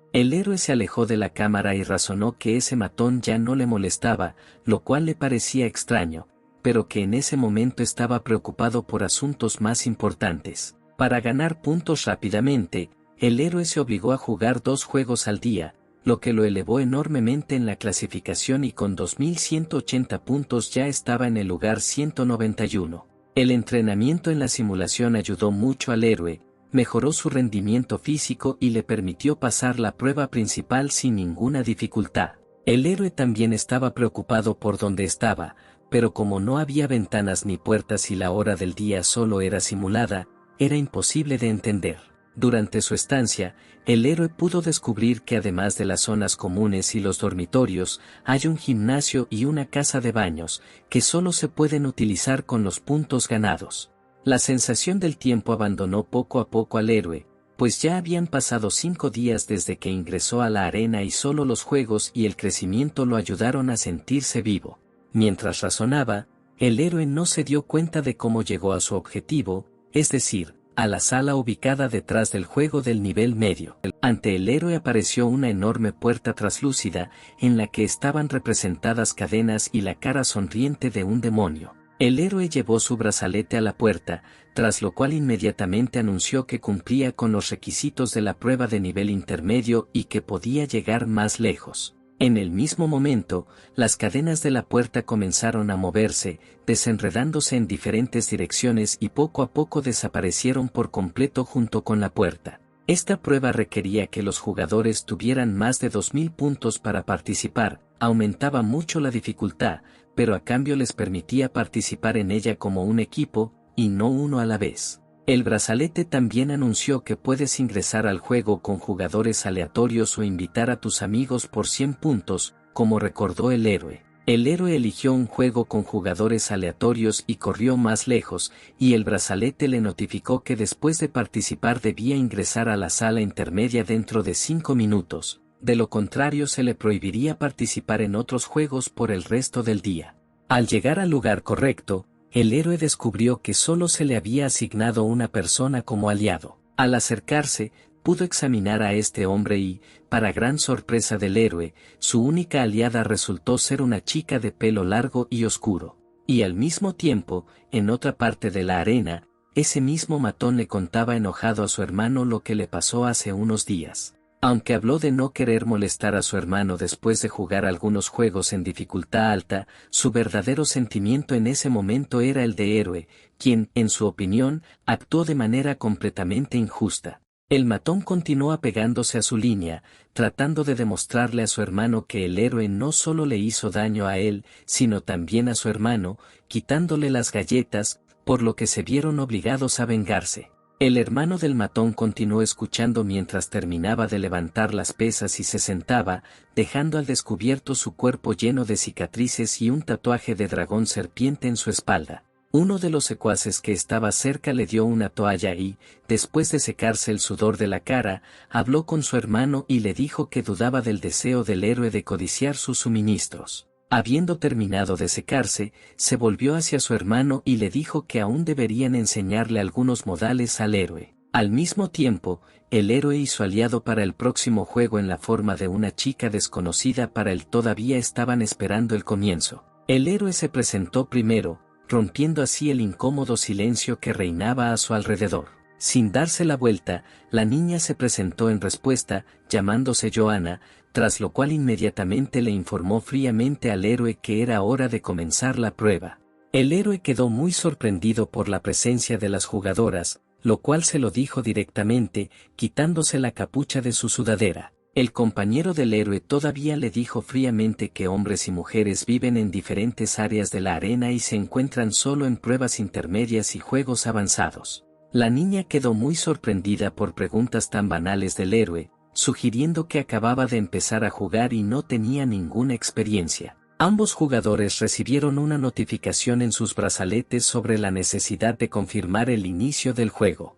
El héroe se alejó de la cámara y razonó que ese matón ya no le molestaba, lo cual le parecía extraño, pero que en ese momento estaba preocupado por asuntos más importantes. Para ganar puntos rápidamente, el héroe se obligó a jugar 2 juegos al día, lo que lo elevó enormemente en la clasificación y con 2.180 puntos ya estaba en el lugar 191. El entrenamiento en la simulación ayudó mucho al héroe, mejoró su rendimiento físico y le permitió pasar la prueba principal sin ninguna dificultad. El héroe también estaba preocupado por dónde estaba, pero como no había ventanas ni puertas y la hora del día solo era simulada, era imposible de entender. Durante su estancia, el héroe pudo descubrir que además de las zonas comunes y los dormitorios, hay un gimnasio y una casa de baños, que solo se pueden utilizar con los puntos ganados. La sensación del tiempo abandonó poco a poco al héroe, pues ya habían pasado 5 días desde que ingresó a la arena y solo los juegos y el crecimiento lo ayudaron a sentirse vivo. Mientras razonaba, el héroe no se dio cuenta de cómo llegó a su objetivo, es decir, a la sala ubicada detrás del juego del nivel medio. Ante el héroe apareció una enorme puerta traslúcida, en la que estaban representadas cadenas y la cara sonriente de un demonio. El héroe llevó su brazalete a la puerta, tras lo cual inmediatamente anunció que cumplía con los requisitos de la prueba de nivel intermedio y que podía llegar más lejos. En el mismo momento, las cadenas de la puerta comenzaron a moverse, desenredándose en diferentes direcciones y poco a poco desaparecieron por completo junto con la puerta. Esta prueba requería que los jugadores tuvieran más de 2000 puntos para participar, aumentaba mucho la dificultad, pero a cambio les permitía participar en ella como un equipo, y no uno a la vez. El brazalete también anunció que puedes ingresar al juego con jugadores aleatorios o invitar a tus amigos por 100 puntos, como recordó el héroe. El héroe eligió un juego con jugadores aleatorios y corrió más lejos, y el brazalete le notificó que después de participar debía ingresar a la sala intermedia dentro de 5 minutos, de lo contrario se le prohibiría participar en otros juegos por el resto del día. Al llegar al lugar correcto, el héroe descubrió que solo se le había asignado una persona como aliado. Al acercarse, pudo examinar a este hombre y, para gran sorpresa del héroe, su única aliada resultó ser una chica de pelo largo y oscuro. Y al mismo tiempo, en otra parte de la arena, ese mismo matón le contaba enojado a su hermano lo que le pasó hace unos días. Aunque habló de no querer molestar a su hermano después de jugar algunos juegos en dificultad alta, su verdadero sentimiento en ese momento era el de héroe, quien, en su opinión, actuó de manera completamente injusta. El matón continuó apegándose a su línea, tratando de demostrarle a su hermano que el héroe no solo le hizo daño a él, sino también a su hermano, quitándole las galletas, por lo que se vieron obligados a vengarse. El hermano del matón continuó escuchando mientras terminaba de levantar las pesas y se sentaba, dejando al descubierto su cuerpo lleno de cicatrices y un tatuaje de dragón serpiente en su espalda. Uno de los secuaces que estaba cerca le dio una toalla y, después de secarse el sudor de la cara, habló con su hermano y le dijo que dudaba del deseo del héroe de codiciar sus suministros. Habiendo terminado de secarse, se volvió hacia su hermano y le dijo que aún deberían enseñarle algunos modales al héroe. Al mismo tiempo, el héroe y su aliado para el próximo juego en la forma de una chica desconocida para él todavía estaban esperando el comienzo. El héroe se presentó primero, rompiendo así el incómodo silencio que reinaba a su alrededor. Sin darse la vuelta, la niña se presentó en respuesta, llamándose Johanna, tras lo cual inmediatamente le informó fríamente al héroe que era hora de comenzar la prueba. El héroe quedó muy sorprendido por la presencia de las jugadoras, lo cual se lo dijo directamente, quitándose la capucha de su sudadera. El compañero del héroe todavía le dijo fríamente que hombres y mujeres viven en diferentes áreas de la arena y se encuentran solo en pruebas intermedias y juegos avanzados. La niña quedó muy sorprendida por preguntas tan banales del héroe, sugiriendo que acababa de empezar a jugar y no tenía ninguna experiencia. Ambos jugadores recibieron una notificación en sus brazaletes sobre la necesidad de confirmar el inicio del juego.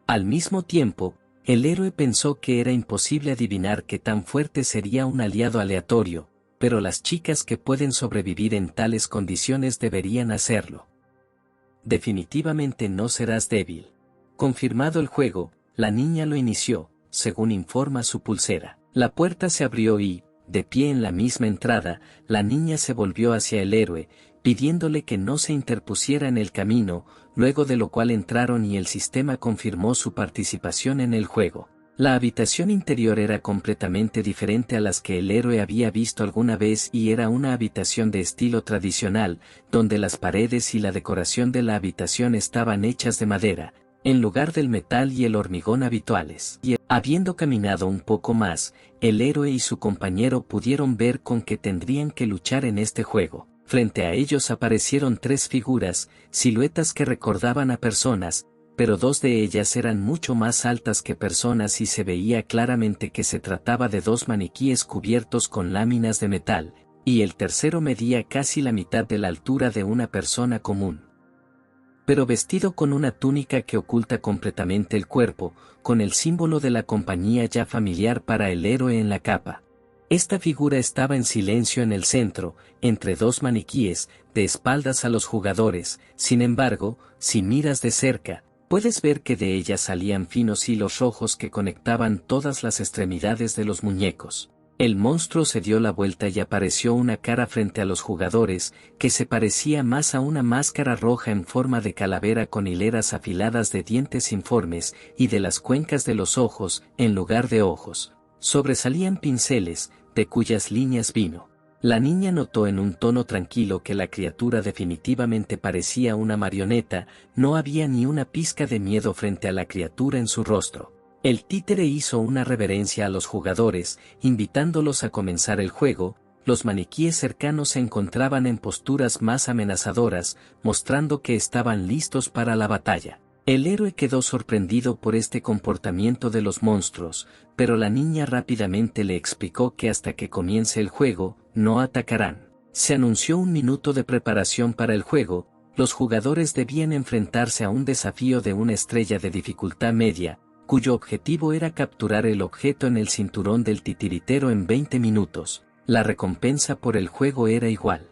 Al mismo tiempo, el héroe pensó que era imposible adivinar qué tan fuerte sería un aliado aleatorio, pero las chicas que pueden sobrevivir en tales condiciones deberían hacerlo. Definitivamente no serás débil. Confirmado el juego, la niña lo inició, según informa su pulsera. La puerta se abrió y, de pie en la misma entrada, la niña se volvió hacia el héroe, pidiéndole que no se interpusiera en el camino, luego de lo cual entraron y el sistema confirmó su participación en el juego. La habitación interior era completamente diferente a las que el héroe había visto alguna vez y era una habitación de estilo tradicional, donde las paredes y la decoración de la habitación estaban hechas de madera, en lugar del metal y el hormigón habituales. Y habiendo caminado un poco más, el héroe y su compañero pudieron ver con qué tendrían que luchar en este juego. Frente a ellos aparecieron tres figuras, siluetas que recordaban a personas, pero dos de ellas eran mucho más altas que personas y se veía claramente que se trataba de dos maniquíes cubiertos con láminas de metal, y el tercero medía casi la mitad de la altura de una persona común, pero vestido con una túnica que oculta completamente el cuerpo, con el símbolo de la compañía ya familiar para el héroe en la capa. Esta figura estaba en silencio en el centro, entre dos maniquíes, de espaldas a los jugadores. Sin embargo, si miras de cerca, puedes ver que de ella salían finos hilos rojos que conectaban todas las extremidades de los muñecos. El monstruo se dio la vuelta y apareció una cara frente a los jugadores, que se parecía más a una máscara roja en forma de calavera con hileras afiladas de dientes informes, y de las cuencas de los ojos, en lugar de ojos, sobresalían pinceles, de cuyas líneas vino. La niña notó en un tono tranquilo que la criatura definitivamente parecía una marioneta, no había ni una pizca de miedo frente a la criatura en su rostro. El títere hizo una reverencia a los jugadores, invitándolos a comenzar el juego. Los maniquíes cercanos se encontraban en posturas más amenazadoras, mostrando que estaban listos para la batalla. El héroe quedó sorprendido por este comportamiento de los monstruos, pero la niña rápidamente le explicó que hasta que comience el juego, no atacarán. Se anunció un minuto de preparación para el juego. Los jugadores debían enfrentarse a un desafío de una estrella de dificultad media, cuyo objetivo era capturar el objeto en el cinturón del titiritero en 20 minutos. La recompensa por el juego era igual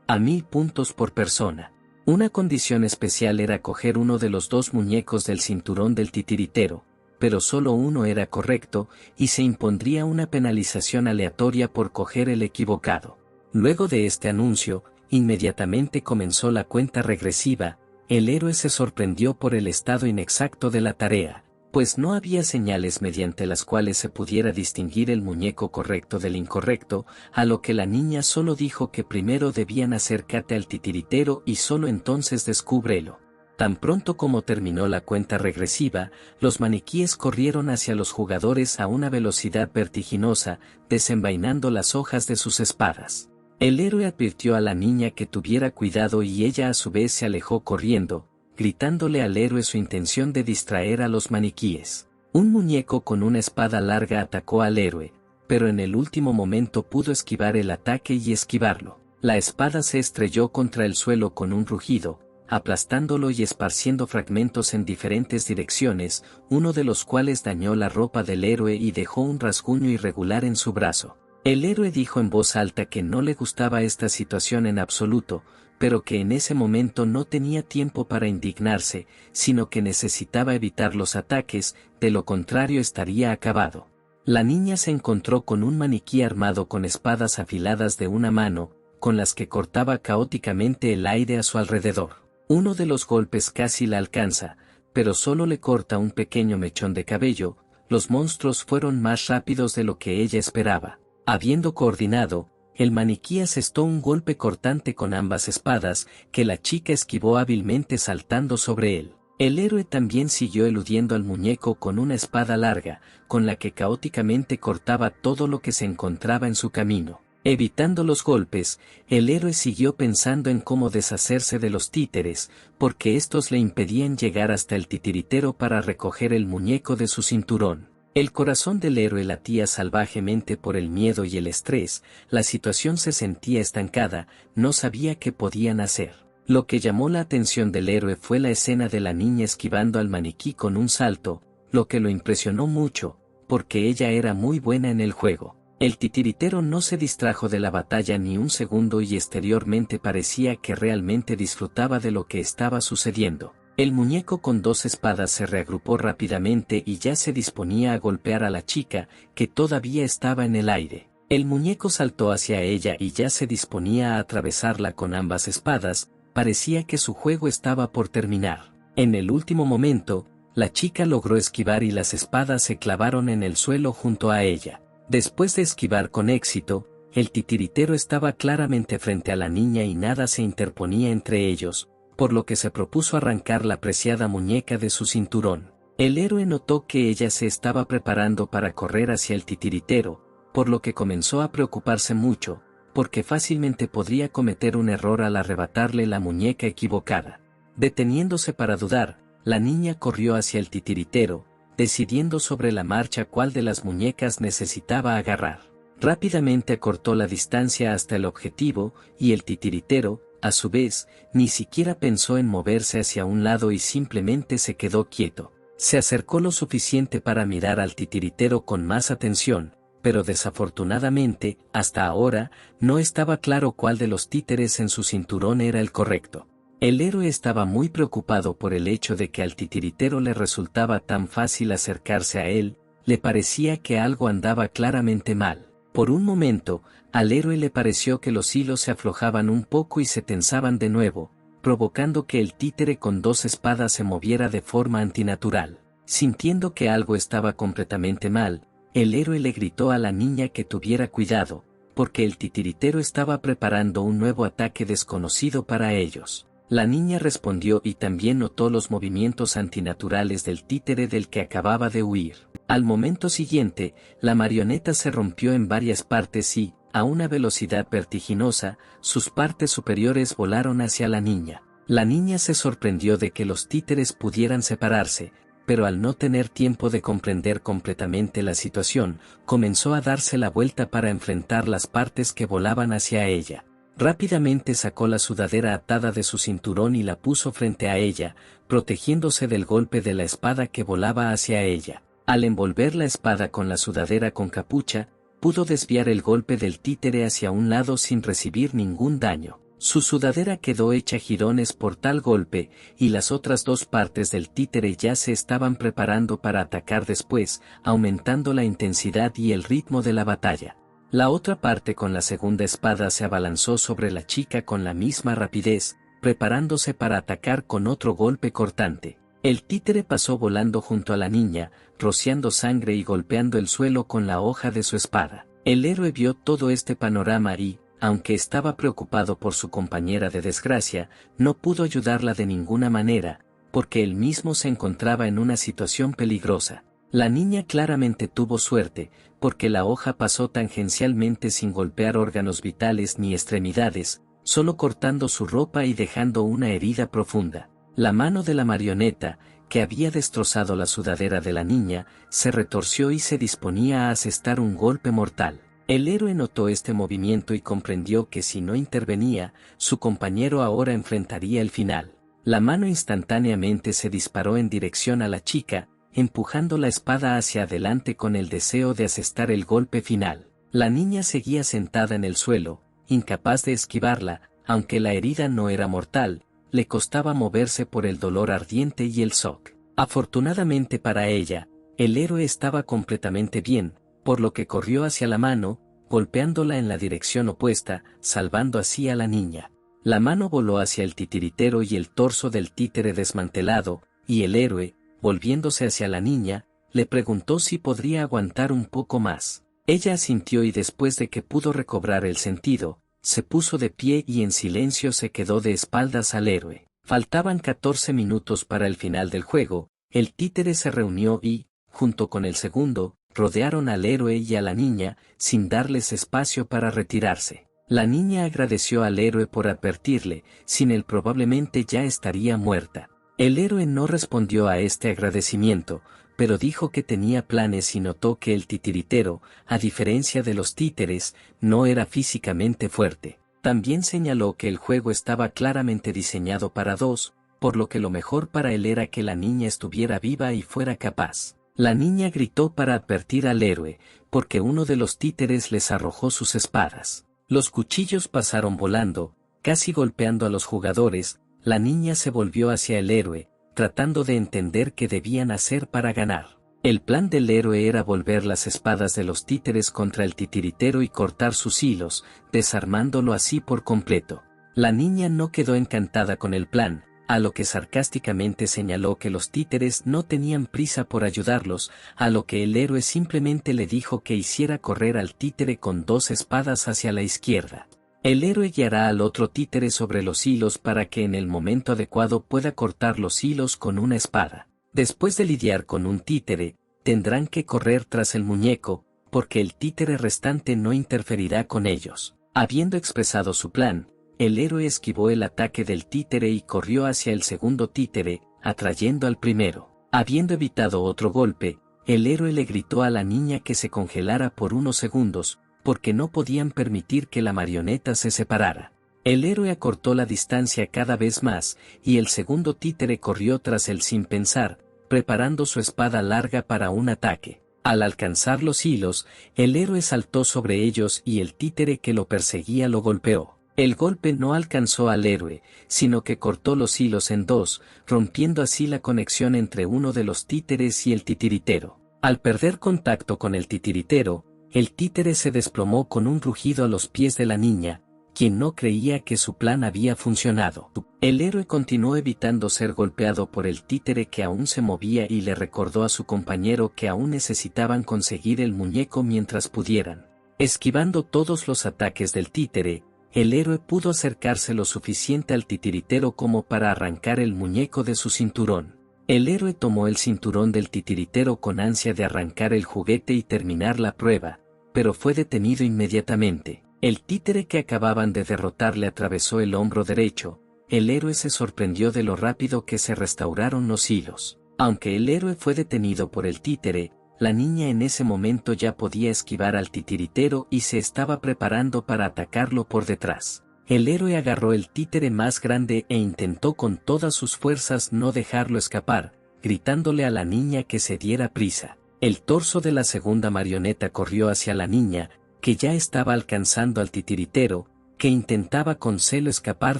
a 1000 puntos por persona. Una condición especial era coger uno de los dos muñecos del cinturón del titiritero, pero solo uno era correcto, y se impondría una penalización aleatoria por coger el equivocado. Luego de este anuncio, inmediatamente comenzó la cuenta regresiva. El héroe se sorprendió por el estado inexacto de la tarea, pues no había señales mediante las cuales se pudiera distinguir el muñeco correcto del incorrecto, a lo que la niña solo dijo que primero debían acercarte al titiritero y solo entonces descúbrelo. Tan pronto como terminó la cuenta regresiva, los maniquíes corrieron hacia los jugadores a una velocidad vertiginosa, desenvainando las hojas de sus espadas. El héroe advirtió a la niña que tuviera cuidado y ella a su vez se alejó corriendo, gritándole al héroe su intención de distraer a los maniquíes. Un muñeco con una espada larga atacó al héroe, pero en el último momento pudo esquivar el ataque y esquivarlo. La espada se estrelló contra el suelo con un rugido, aplastándolo y esparciendo fragmentos en diferentes direcciones, uno de los cuales dañó la ropa del héroe y dejó un rasguño irregular en su brazo. El héroe dijo en voz alta que no le gustaba esta situación en absoluto, pero que en ese momento no tenía tiempo para indignarse, sino que necesitaba evitar los ataques, de lo contrario estaría acabado. La niña se encontró con un maniquí armado con espadas afiladas de una mano, con las que cortaba caóticamente el aire a su alrededor. Uno de los golpes casi la alcanza, pero solo le corta un pequeño mechón de cabello. Los monstruos fueron más rápidos de lo que ella esperaba. Habiendo coordinado, el maniquí asestó un golpe cortante con ambas espadas, que la chica esquivó hábilmente saltando sobre él. El héroe también siguió eludiendo al muñeco con una espada larga, con la que caóticamente cortaba todo lo que se encontraba en su camino. Evitando los golpes, el héroe siguió pensando en cómo deshacerse de los títeres, porque estos le impedían llegar hasta el titiritero para recoger el muñeco de su cinturón. El corazón del héroe latía salvajemente por el miedo y el estrés. La situación se sentía estancada, no sabía qué podían hacer. Lo que llamó la atención del héroe fue la escena de la niña esquivando al maniquí con un salto, lo que lo impresionó mucho, porque ella era muy buena en el juego. El titiritero no se distrajo de la batalla ni un segundo y exteriormente parecía que realmente disfrutaba de lo que estaba sucediendo. El muñeco con dos espadas se reagrupó rápidamente y ya se disponía a golpear a la chica, que todavía estaba en el aire. El muñeco saltó hacia ella y ya se disponía a atravesarla con ambas espadas. Parecía que su juego estaba por terminar. En el último momento, La chica logró esquivar y las espadas se clavaron en el suelo junto a ella. Después de esquivar con éxito, el titiritero estaba claramente frente a la niña y nada se interponía entre ellos, por lo que se propuso arrancar la preciada muñeca de su cinturón. El héroe notó que ella se estaba preparando para correr hacia el titiritero, por lo que comenzó a preocuparse mucho, porque fácilmente podría cometer un error al arrebatarle la muñeca equivocada. Deteniéndose para dudar, la niña corrió hacia el titiritero, decidiendo sobre la marcha cuál de las muñecas necesitaba agarrar. Rápidamente acortó la distancia hasta el objetivo, y el titiritero, a su vez, ni siquiera pensó en moverse hacia un lado y simplemente se quedó quieto. Se acercó lo suficiente para mirar al titiritero con más atención, pero desafortunadamente, hasta ahora, no estaba claro cuál de los títeres en su cinturón era el correcto. El héroe estaba muy preocupado por el hecho de que al titiritero le resultaba tan fácil acercarse a él, le parecía que algo andaba claramente mal. Por un momento, al héroe le pareció que los hilos se aflojaban un poco y se tensaban de nuevo, provocando que el títere con 2 espadas se moviera de forma antinatural. Sintiendo que algo estaba completamente mal, el héroe le gritó a la niña que tuviera cuidado, porque el titiritero estaba preparando un nuevo ataque desconocido para ellos. La niña respondió y también notó los movimientos antinaturales del títere del que acababa de huir. Al momento siguiente, la marioneta se rompió en varias partes y, a una velocidad vertiginosa, sus partes superiores volaron hacia la niña. La niña se sorprendió de que los títeres pudieran separarse, pero al no tener tiempo de comprender completamente la situación, comenzó a darse la vuelta para enfrentar las partes que volaban hacia ella. Rápidamente sacó la sudadera atada de su cinturón y la puso frente a ella, protegiéndose del golpe de la espada que volaba hacia ella. Al envolver la espada con la sudadera con capucha, pudo desviar el golpe del títere hacia un lado sin recibir ningún daño. Su sudadera quedó hecha jirones por tal golpe, y las otras 2 partes del títere ya se estaban preparando para atacar después, aumentando la intensidad y el ritmo de la batalla. La otra parte con la segunda espada se abalanzó sobre la chica con la misma rapidez, preparándose para atacar con otro golpe cortante. El títere pasó volando junto a la niña, rociando sangre y golpeando el suelo con la hoja de su espada. El héroe vio todo este panorama y, aunque estaba preocupado por su compañera de desgracia, no pudo ayudarla de ninguna manera, porque él mismo se encontraba en una situación peligrosa. La niña claramente tuvo suerte, porque la hoja pasó tangencialmente sin golpear órganos vitales ni extremidades, solo cortando su ropa y dejando una herida profunda. La mano de la marioneta, que había destrozado la sudadera de la niña, se retorció y se disponía a asestar un golpe mortal. El héroe notó este movimiento y comprendió que si no intervenía, su compañero ahora enfrentaría el final. La mano instantáneamente se disparó en dirección a la chica, empujando la espada hacia adelante con el deseo de asestar el golpe final. La niña seguía sentada en el suelo, incapaz de esquivarla, aunque la herida no era mortal, le costaba moverse por el dolor ardiente y el shock. Afortunadamente para ella, el héroe estaba completamente bien, por lo que corrió hacia la mano, golpeándola en la dirección opuesta, salvando así a la niña. La mano voló hacia el titiritero y el torso del títere desmantelado, y el héroe, volviéndose hacia la niña, le preguntó si podría aguantar un poco más. Ella asintió y después de que pudo recobrar el sentido, se puso de pie y en silencio se quedó de espaldas al héroe. Faltaban 14 minutos para el final del juego, el títere se reunió y, junto con el segundo, rodearon al héroe y a la niña, sin darles espacio para retirarse. La niña agradeció al héroe por advertirle, sin él probablemente ya estaría muerta. El héroe no respondió a este agradecimiento, pero dijo que tenía planes y notó que el titiritero, a diferencia de los títeres, no era físicamente fuerte. También señaló que el juego estaba claramente diseñado para 2, por lo que lo mejor para él era que la niña estuviera viva y fuera capaz. La niña gritó para advertir al héroe, porque uno de los títeres les arrojó sus espadas. Los cuchillos pasaron volando, casi golpeando a los jugadores. La niña se volvió hacia el héroe, tratando de entender qué debían hacer para ganar. El plan del héroe era volver las espadas de los títeres contra el titiritero y cortar sus hilos, desarmándolo así por completo. La niña no quedó encantada con el plan, a lo que sarcásticamente señaló que los títeres no tenían prisa por ayudarlos, a lo que el héroe simplemente le dijo que hiciera correr al títere con 2 espadas hacia la izquierda. El héroe guiará al otro títere sobre los hilos para que en el momento adecuado pueda cortar los hilos con una espada. Después de lidiar con un títere, tendrán que correr tras el muñeco, porque el títere restante no interferirá con ellos. Habiendo expresado su plan, el héroe esquivó el ataque del títere y corrió hacia el segundo títere, atrayendo al primero. Habiendo evitado otro golpe, el héroe le gritó a la niña que se congelara por unos segundos, porque no podían permitir que la marioneta se separara. El héroe acortó la distancia cada vez más, y el segundo títere corrió tras él sin pensar, preparando su espada larga para un ataque. Al alcanzar los hilos, el héroe saltó sobre ellos y el títere que lo perseguía lo golpeó. El golpe no alcanzó al héroe, sino que cortó los hilos en 2, rompiendo así la conexión entre uno de los títeres y el titiritero. Al perder contacto con el titiritero, el títere se desplomó con un rugido a los pies de la niña, quien no creía que su plan había funcionado. El héroe continuó evitando ser golpeado por el títere que aún se movía y le recordó a su compañero que aún necesitaban conseguir el muñeco mientras pudieran. Esquivando todos los ataques del títere, el héroe pudo acercarse lo suficiente al titiritero como para arrancar el muñeco de su cinturón. El héroe tomó el cinturón del titiritero con ansia de arrancar el juguete y terminar la prueba, pero fue detenido inmediatamente. El títere que acababan de derrotar le atravesó el hombro derecho. El héroe se sorprendió de lo rápido que se restauraron los hilos. Aunque el héroe fue detenido por el títere, la niña en ese momento ya podía esquivar al titiritero y se estaba preparando para atacarlo por detrás. El héroe agarró el títere más grande e intentó con todas sus fuerzas no dejarlo escapar, gritándole a la niña que se diera prisa. El torso de la segunda marioneta corrió hacia la niña, que ya estaba alcanzando al titiritero, que intentaba con celo escapar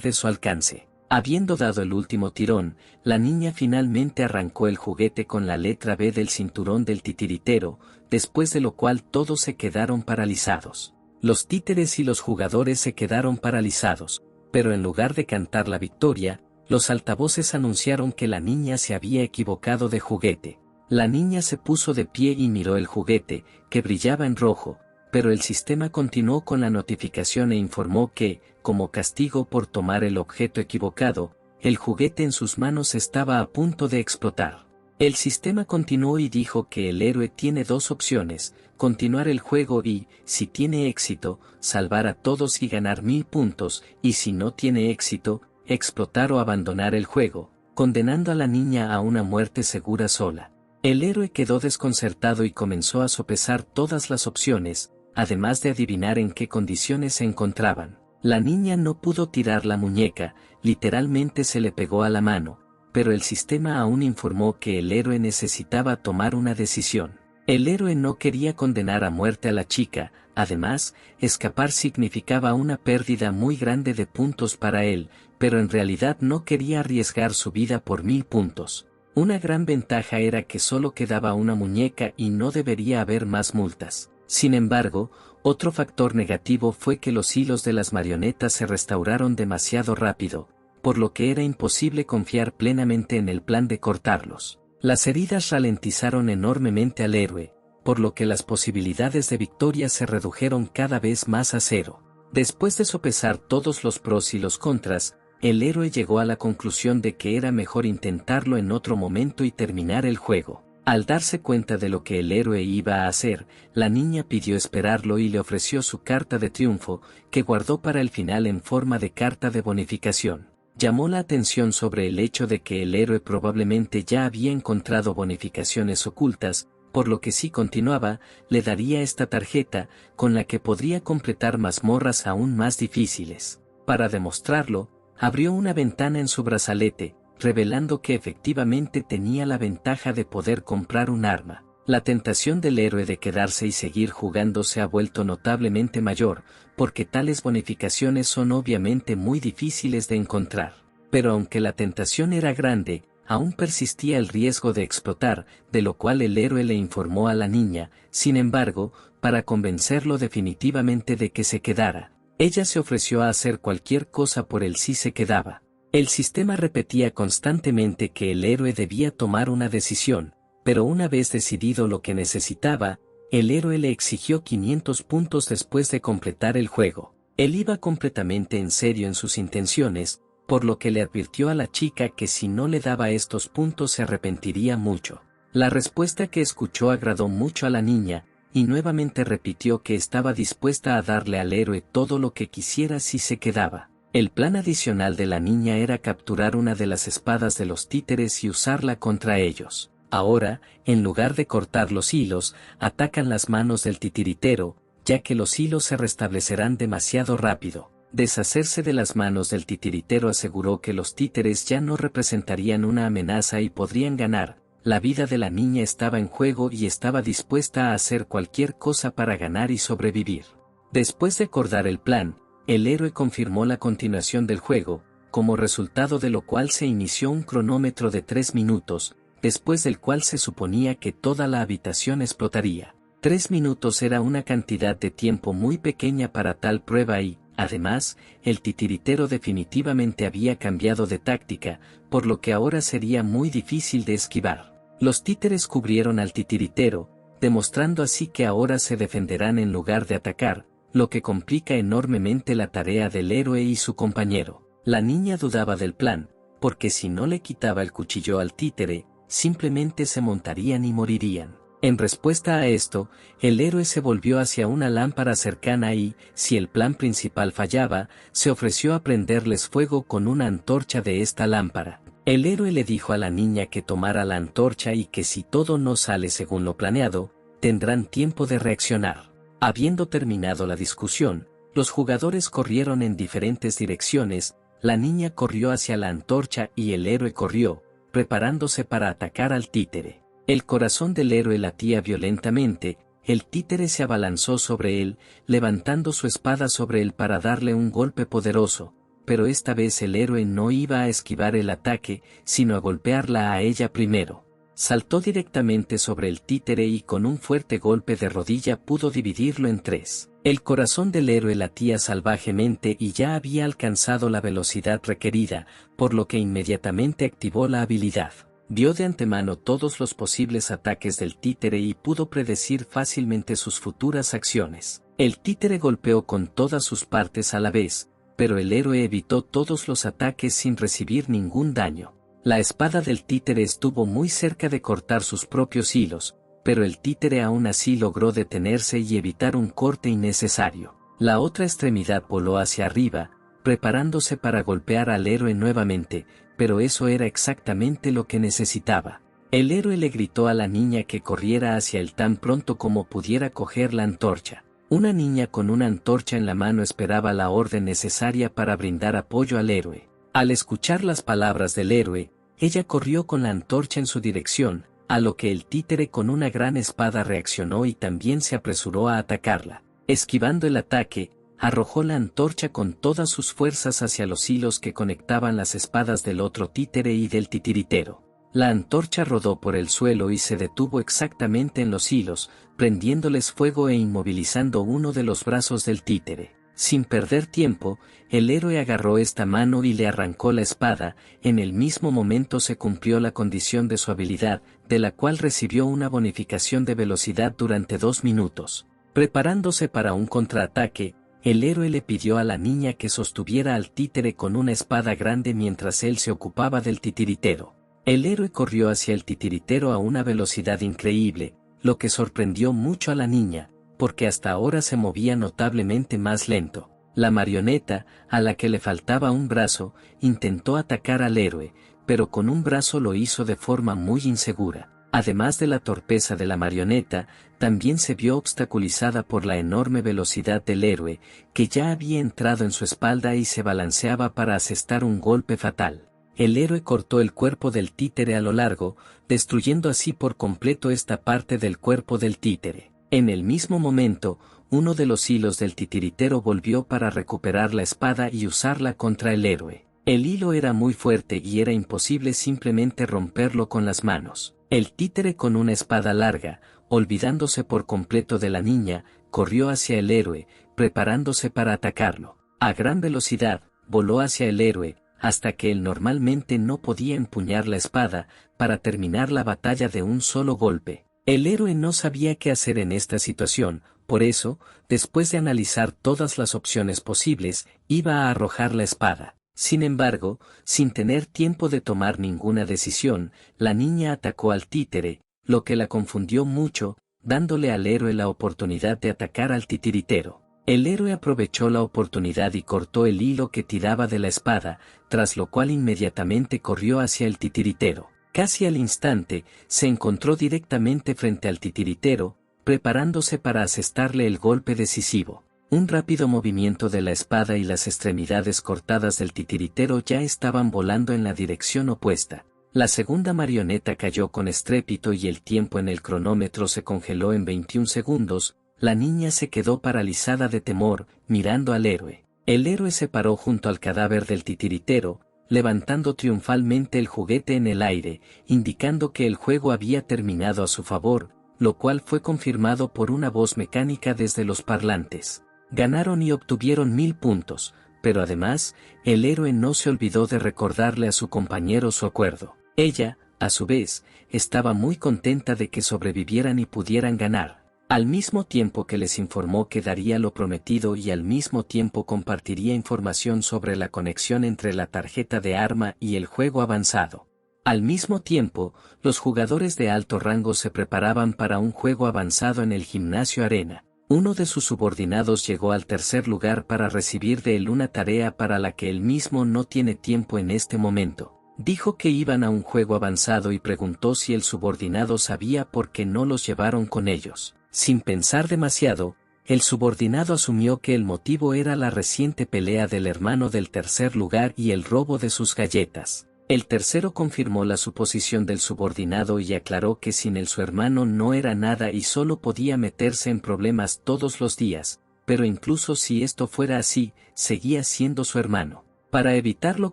de su alcance. Habiendo dado el último tirón, la niña finalmente arrancó el juguete con la letra B del cinturón del titiritero, después de lo cual todos se quedaron paralizados. Los títeres y los jugadores se quedaron paralizados, pero en lugar de cantar la victoria, los altavoces anunciaron que la niña se había equivocado de juguete. La niña se puso de pie y miró el juguete, que brillaba en rojo, pero el sistema continuó con la notificación e informó que, como castigo por tomar el objeto equivocado, el juguete en sus manos estaba a punto de explotar. El sistema continuó y dijo que el héroe tiene 2 opciones: continuar el juego y, si tiene éxito, salvar a todos y ganar 1000 puntos, y si no tiene éxito, explotar o abandonar el juego, condenando a la niña a una muerte segura sola. El héroe quedó desconcertado y comenzó a sopesar todas las opciones, además de adivinar en qué condiciones se encontraban. La niña no pudo tirar la muñeca, literalmente se le pegó a la mano, pero el sistema aún informó que el héroe necesitaba tomar una decisión. El héroe no quería condenar a muerte a la chica, además, escapar significaba una pérdida muy grande de puntos para él, pero en realidad no quería arriesgar su vida por 1000 puntos. Una gran ventaja era que solo quedaba una muñeca y no debería haber más multas. Sin embargo, otro factor negativo fue que los hilos de las marionetas se restauraron demasiado rápido, por lo que era imposible confiar plenamente en el plan de cortarlos. Las heridas ralentizaron enormemente al héroe, por lo que las posibilidades de victoria se redujeron cada vez más a 0. Después de sopesar todos los pros y los contras, el héroe llegó a la conclusión de que era mejor intentarlo en otro momento y terminar el juego. Al darse cuenta de lo que el héroe iba a hacer, la niña pidió esperarlo y le ofreció su carta de triunfo, que guardó para el final en forma de carta de bonificación. Llamó la atención sobre el hecho de que el héroe probablemente ya había encontrado bonificaciones ocultas, por lo que si continuaba, le daría esta tarjeta, con la que podría completar mazmorras aún más difíciles. Para demostrarlo, abrió una ventana en su brazalete, revelando que efectivamente tenía la ventaja de poder comprar un arma. La tentación del héroe de quedarse y seguir jugando se ha vuelto notablemente mayor, porque tales bonificaciones son obviamente muy difíciles de encontrar. Pero aunque la tentación era grande, aún persistía el riesgo de explotar, de lo cual el héroe le informó a la niña. Sin embargo, para convencerlo definitivamente de que se quedara, ella se ofreció a hacer cualquier cosa por él si se quedaba. El sistema repetía constantemente que el héroe debía tomar una decisión, pero una vez decidido lo que necesitaba, el héroe le exigió 500 puntos después de completar el juego. Él iba completamente en serio en sus intenciones, por lo que le advirtió a la chica que si no le daba estos puntos se arrepentiría mucho. La respuesta que escuchó agradó mucho a la niña, y nuevamente repitió que estaba dispuesta a darle al héroe todo lo que quisiera si se quedaba. El plan adicional de la niña era capturar una de las espadas de los títeres y usarla contra ellos. Ahora, en lugar de cortar los hilos, atacan las manos del titiritero, ya que los hilos se restablecerán demasiado rápido. Deshacerse de las manos del titiritero aseguró que los títeres ya no representarían una amenaza y podrían ganar. La vida de la niña estaba en juego y estaba dispuesta a hacer cualquier cosa para ganar y sobrevivir. Después de acordar el plan, el héroe confirmó la continuación del juego, como resultado de lo cual se inició un cronómetro de 3 minutos, después del cual se suponía que toda la habitación explotaría. 3 minutos era una cantidad de tiempo muy pequeña para tal prueba y, además, el titiritero definitivamente había cambiado de táctica, por lo que ahora sería muy difícil de esquivar. Los títeres cubrieron al titiritero, demostrando así que ahora se defenderán en lugar de atacar, lo que complica enormemente la tarea del héroe y su compañero. La niña dudaba del plan, porque si no le quitaba el cuchillo al títere, simplemente se montarían y morirían. En respuesta a esto, el héroe se volvió hacia una lámpara cercana y, si el plan principal fallaba, se ofreció a prenderles fuego con una antorcha de esta lámpara. El héroe le dijo a la niña que tomara la antorcha y que si todo no sale según lo planeado, tendrán tiempo de reaccionar. Habiendo terminado la discusión, los jugadores corrieron en diferentes direcciones, la niña corrió hacia la antorcha y el héroe corrió, preparándose para atacar al títere. El corazón del héroe latía violentamente, el títere se abalanzó sobre él, levantando su espada sobre él para darle un golpe poderoso, pero esta vez el héroe no iba a esquivar el ataque, sino a golpearla a ella primero. Saltó directamente sobre el títere y con un fuerte golpe de rodilla pudo dividirlo en 3. El corazón del héroe latía salvajemente y ya había alcanzado la velocidad requerida, por lo que inmediatamente activó la habilidad. Vio de antemano todos los posibles ataques del títere y pudo predecir fácilmente sus futuras acciones. El títere golpeó con todas sus partes a la vez, pero el héroe evitó todos los ataques sin recibir ningún daño. La espada del títere estuvo muy cerca de cortar sus propios hilos, pero el títere aún así logró detenerse y evitar un corte innecesario. La otra extremidad voló hacia arriba, preparándose para golpear al héroe nuevamente, pero eso era exactamente lo que necesitaba. El héroe le gritó a la niña que corriera hacia él tan pronto como pudiera coger la antorcha. Una niña con una antorcha en la mano esperaba la orden necesaria para brindar apoyo al héroe. Al escuchar las palabras del héroe, ella corrió con la antorcha en su dirección, a lo que el títere con una gran espada reaccionó y también se apresuró a atacarla. Esquivando el ataque, arrojó la antorcha con todas sus fuerzas hacia los hilos que conectaban las espadas del otro títere y del titiritero. La antorcha rodó por el suelo y se detuvo exactamente en los hilos, prendiéndoles fuego e inmovilizando uno de los brazos del títere. Sin perder tiempo, el héroe agarró esta mano y le arrancó la espada. En el mismo momento se cumplió la condición de su habilidad, de la cual recibió una bonificación de velocidad durante 2 minutos. Preparándose para un contraataque, el héroe le pidió a la niña que sostuviera al títere con una espada grande mientras él se ocupaba del titiritero. El héroe corrió hacia el titiritero a una velocidad increíble, lo que sorprendió mucho a la niña, porque hasta ahora se movía notablemente más lento. La marioneta, a la que le faltaba un brazo, intentó atacar al héroe, pero con un brazo lo hizo de forma muy insegura. Además de la torpeza de la marioneta, también se vio obstaculizada por la enorme velocidad del héroe, que ya había entrado en su espalda y se balanceaba para asestar un golpe fatal. El héroe cortó el cuerpo del títere a lo largo, destruyendo así por completo esta parte del cuerpo del títere. En el mismo momento, uno de los hilos del titiritero volvió para recuperar la espada y usarla contra el héroe. El hilo era muy fuerte y era imposible simplemente romperlo con las manos. El títere con una espada larga, olvidándose por completo de la niña, corrió hacia el héroe, preparándose para atacarlo. A gran velocidad, voló hacia el héroe, hasta que él normalmente no podía empuñar la espada para terminar la batalla de un solo golpe. El héroe no sabía qué hacer en esta situación, por eso, después de analizar todas las opciones posibles, iba a arrojar la espada. Sin embargo, sin tener tiempo de tomar ninguna decisión, la niña atacó al títere, lo que la confundió mucho, dándole al héroe la oportunidad de atacar al titiritero. El héroe aprovechó la oportunidad y cortó el hilo que tiraba de la espada, tras lo cual inmediatamente corrió hacia el titiritero. Casi al instante, se encontró directamente frente al titiritero, preparándose para asestarle el golpe decisivo. Un rápido movimiento de la espada y las extremidades cortadas del titiritero ya estaban volando en la dirección opuesta. La segunda marioneta cayó con estrépito y el tiempo en el cronómetro se congeló en 21 segundos, la niña se quedó paralizada de temor, mirando al héroe. El héroe se paró junto al cadáver del titiritero, levantando triunfalmente el juguete en el aire, indicando que el juego había terminado a su favor, lo cual fue confirmado por una voz mecánica desde los parlantes. Ganaron y obtuvieron 1000 puntos, pero además, el héroe no se olvidó de recordarle a su compañero su acuerdo. Ella, a su vez, estaba muy contenta de que sobrevivieran y pudieran ganar, al mismo tiempo que les informó que daría lo prometido y al mismo tiempo compartiría información sobre la conexión entre la tarjeta de arma y el juego avanzado. Al mismo tiempo, los jugadores de alto rango se preparaban para un juego avanzado en el gimnasio arena. Uno de sus subordinados llegó al tercer lugar para recibir de él una tarea para la que él mismo no tiene tiempo en este momento. Dijo que iban a un juego avanzado y preguntó si el subordinado sabía por qué no los llevaron con ellos. Sin pensar demasiado, el subordinado asumió que el motivo era la reciente pelea del hermano del tercer lugar y el robo de sus galletas. El tercero confirmó la suposición del subordinado y aclaró que sin él su hermano no era nada y solo podía meterse en problemas todos los días, pero incluso si esto fuera así, seguía siendo su hermano. Para evitar lo